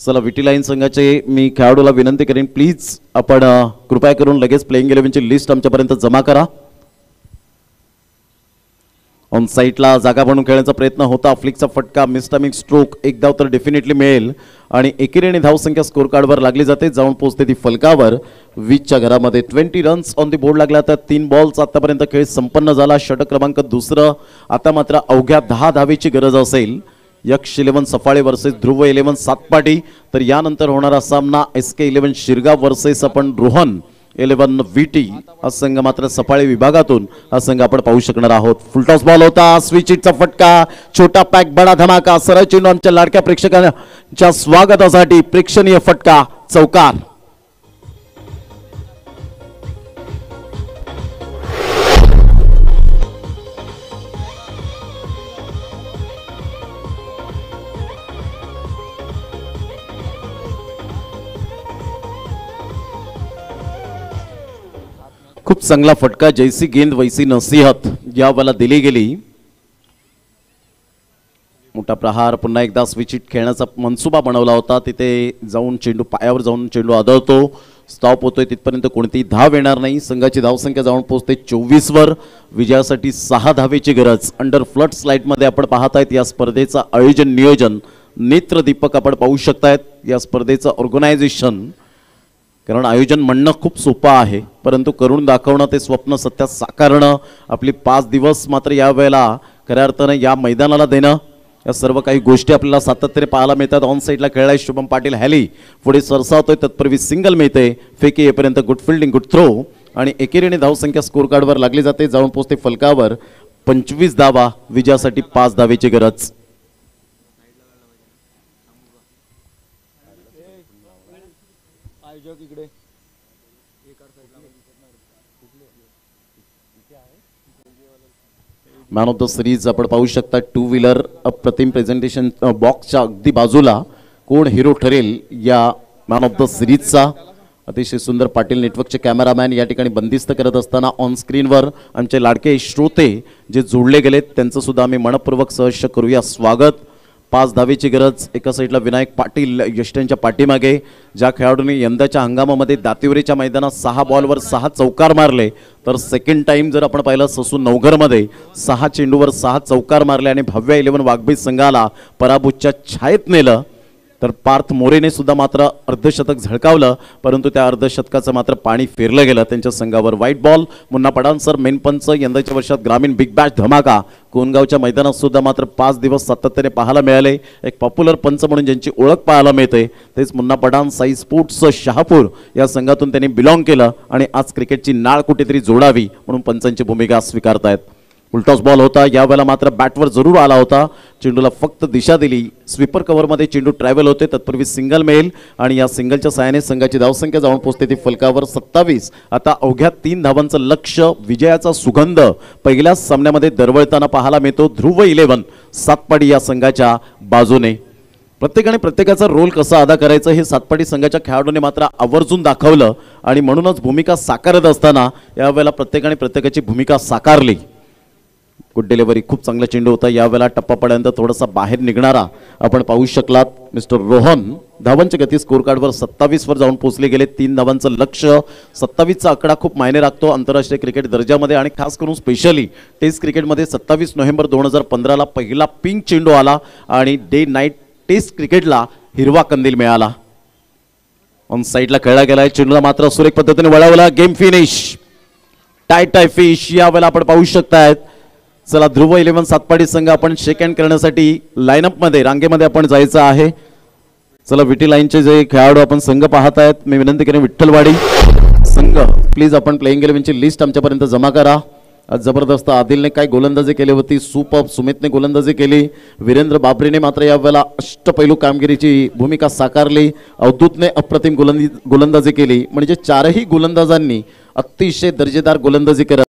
Speaker 1: चला विटी लाईन संघाचे मी खेळाडूला विनंती करेन, प्लीज आपण कृपया करून लगेच प्लेइंग 11ची लिस्ट आमच्यापर्यंत जमा करा. ऑन साईटला जागा बनवून खेळण्याचा प्रयत्न होता. फ्लिकचा फटका, मिसटायमिंग स्ट्रोक, एक धाव तर डेफिनेटली मिळेल आणि एकेरीने धावसंख्या स्कोर कार्डवर लागली जाते. जाऊन पोहोचते ती फलकावर 20च्या घरामध्ये. 20 रन्स ऑन दी बोर्ड लागला. तर 3 बॉल्स आतापर्यंत खेळ संपन्न झाला. षटक क्रमांक 2. आता मात्र अवघ्या 10 धावेची गरज असेल. यक्ष 11 सफाळे वर्सेस ध्रुव 11 सातपाटी. तर यानंतर होणारा सामना SK 11 शिरगाव वर्सेस आपण रोहन 11 VT. हा संघ मात्र सफाळे विभागातून हा संघ आपण पाहू शकणार आहोत. फुलटॉस बॉल होता, स्विच हिटचा फटका, छोटा पॅक बडा धमाका. सरळ चेंडू आमच्या लाडक्या प्रेक्षकांच्या स्वागतासाठी प्रेक्षणीय फटका, चौकार. खूप चांगला फटका, जैसी गेंद वैसी नसीहत या वेळेला दिली गेली. मोठा प्रहार, पुन्हा एकदा स्विच हिट खेळण्याचा मनसुबा बनवला होता. तिथे जाऊन चेंडू पायावर जाऊन चेंडू आदळतो, स्टॉप होतोय, तिथपर्यंत कोणतीही धाव येणार नाही. संघाची धावसंख्या जाऊन पोहोचते 24 वर. विजयासाठी 6 धावेची गरज. अंडर फ्लड स्लाइडमध्ये आपण पाहत आहेत या स्पर्धेचं आयोजन नियोजन नेत्रदीपक आपण पाहू शकतायत. या स्पर्धेचं ऑर्गनायझेशन, कारण आयोजन म्हणणं खूप सोपं आहे, परंतु करून दाखवणं, ते स्वप्न सत्यात साकारणं, आपली 5 दिवस मात्र या वेळेला खऱ्या अर्थानं या मैदानाला देणं, या सर्व काही गोष्टी आपल्याला सातत्याने पाहायला मिळतात. ऑन साईडला खेळलाय शुभम पाटील, हॅली पुढे सरसावतोय, तत्पूर्वी सिंगल मिळते. फेकी येपर्यंत गुड फिल्डिंग, गुड थ्रो आणि एकेरीने धावसंख्या स्कोर कार्डवर लागली जाते. जाऊन पोहोचते फलकावर 25 धावा. विजयासाठी 5 धावेची गरज. मॅन ऑफ द सिरीज आपण पाहू शकता. 2 व्हीलर अप्रतिम प्रेझेंटेशन बॉक्सच्या अगदी बाजूला कोण हिरो ठरेल या मॅन ऑफ द सिरीजचा. अतिशय सुंदर पाटील नेटवर्कचे कॅमेरामॅन या ठिकाणी बंदिस्त करत असताना ऑन स्क्रीनवर आमचे लाडके श्रोते जे जोडले गेलेत त्यांचं सुद्धा आम्ही मनपूर्वक सहर्ष करूया स्वागत. 5 धावेची गरज. एका साईडला विनायक पाटील यष्ट्यांच्या पाठीमागे. ज्या खेळाडूंनी यंदाच्या हंगामामध्ये दातिवरीच्या मैदानात 6 बॉलवर 6 चौकार मारले, तर सेकंड टाइम जर आपण पाहिलं ससून नवघरमध्ये 6 चेंडूवर 6 चौकार मारले आणि भव्य 11 वाघबीज संघाला पराभूतच्या छायेत नेलं. तर पार्थ मोरेने सुद्धा मात्र अर्धशतक झळकावलं, परंतु त्या अर्धशतकाचं मात्र पाणी फेरलं गेलं त्यांच्या संघावर. White ball. Munna Padansar main पंच. यंदाच्या वर्षात ग्रामीण बिग बॅश धमाका कोणगावच्या मैदानात सुद्धा मात्र 5 दिवस सातत्याने पाहायला मिळाले. एक पॉप्युलर पंच म्हणून ज्यांची ओळख पाहायला मिळते तेच मुन्ना पडाण. साई स्पोर्ट्स शहापूर या संघातून त्यांनी बिलॉंग केलं आणि आज क्रिकेटची नाळ कुठेतरी जोडावी म्हणून पंचांची भूमिका स्वीकारतायत. उलटॉस बॉल होता, यावेळेला मात्र बॅटवर जरूर आला होता. चेंडूला फक्त दिशा दिली. स्वीपर कव्हरमध्ये चेंडू ट्रॅव्हल होते, तत्पूर्वी सिंगल मिळेल आणि या सिंगलच्या साहाय्याने संघाची धावसंख्या जाऊन पोहोचते ती फलकावर 27. आता अवघ्या 3 धावांचं लक्ष. विजयाचा सुगंध पहिल्याच सामन्यामध्ये दरवळताना पाहायला मिळतो. ध्रुव 11 सातपाडी या संघाच्या बाजूने. प्रत्येकाने प्रत्येकाचा रोल कसा अदा करायचं हे सातपाडी संघाच्या खेळाडूंनी मात्र आवर्जून दाखवलं आणि म्हणूनच भूमिका साकारत असताना यावेळेला प्रत्येकाने प्रत्येकाची भूमिका साकारली. Good delivery. खूप चांगला चेंडू होता. यावेळेला टप्पा पडल्यानंतर थोडासा बाहेर निघणारा आपण पाहू शकलात. मिस्टर रोहन. धावांची गती स्कोर कार्डवर 27 वर जाऊन पोहोचले गेले. 3 धावांचं लक्ष. 27चा आकडा खूप मायने राखतो आंतरराष्ट्रीय क्रिकेट दर्जामध्ये आणि खास करून स्पेशली टेस्ट क्रिकेटमध्ये. 27 नोव्हेंबर 2015ला पहिला पिंक चेंडू आला आणि डे नाईट टेस्ट क्रिकेटला हिरवा कंदील मिळाला. ऑन साईडला खेळला गेलाय. चेंडूला मात्र सुरेख पद्धतीने वळवला. Game finish. टाय फिश यावेळेला आपण पाहू शकतायत. चला ध्रुव 11 सातपाडी संघ आपण शेक हँड करण्यासाठी लाईनअपमध्ये रांगेमध्ये आपण जायचं आहे. चला विटी लाईनचे जे खेळाडू आपण संघ पाहत आहेत, मी विनंती करेन विठ्ठलवाडी संघ प्लीज आपण प्लेइंग 11ची लिस्ट आमच्यापर्यंत जमा करा. आज जबरदस्त आदिलने काय गोलंदाजी केली होती, सुपर. सुमितने गोलंदाजी केली. वीरेंद्र बाबरीने मात्र यावेळेला अष्टपैलू कामगिरीची भूमिका साकारली. अवधूतने अप्रतिम गोलंदाजी केली. म्हणजे 4ही गोलंदाजांनी अतिशय दर्जेदार गोलंदाजी करत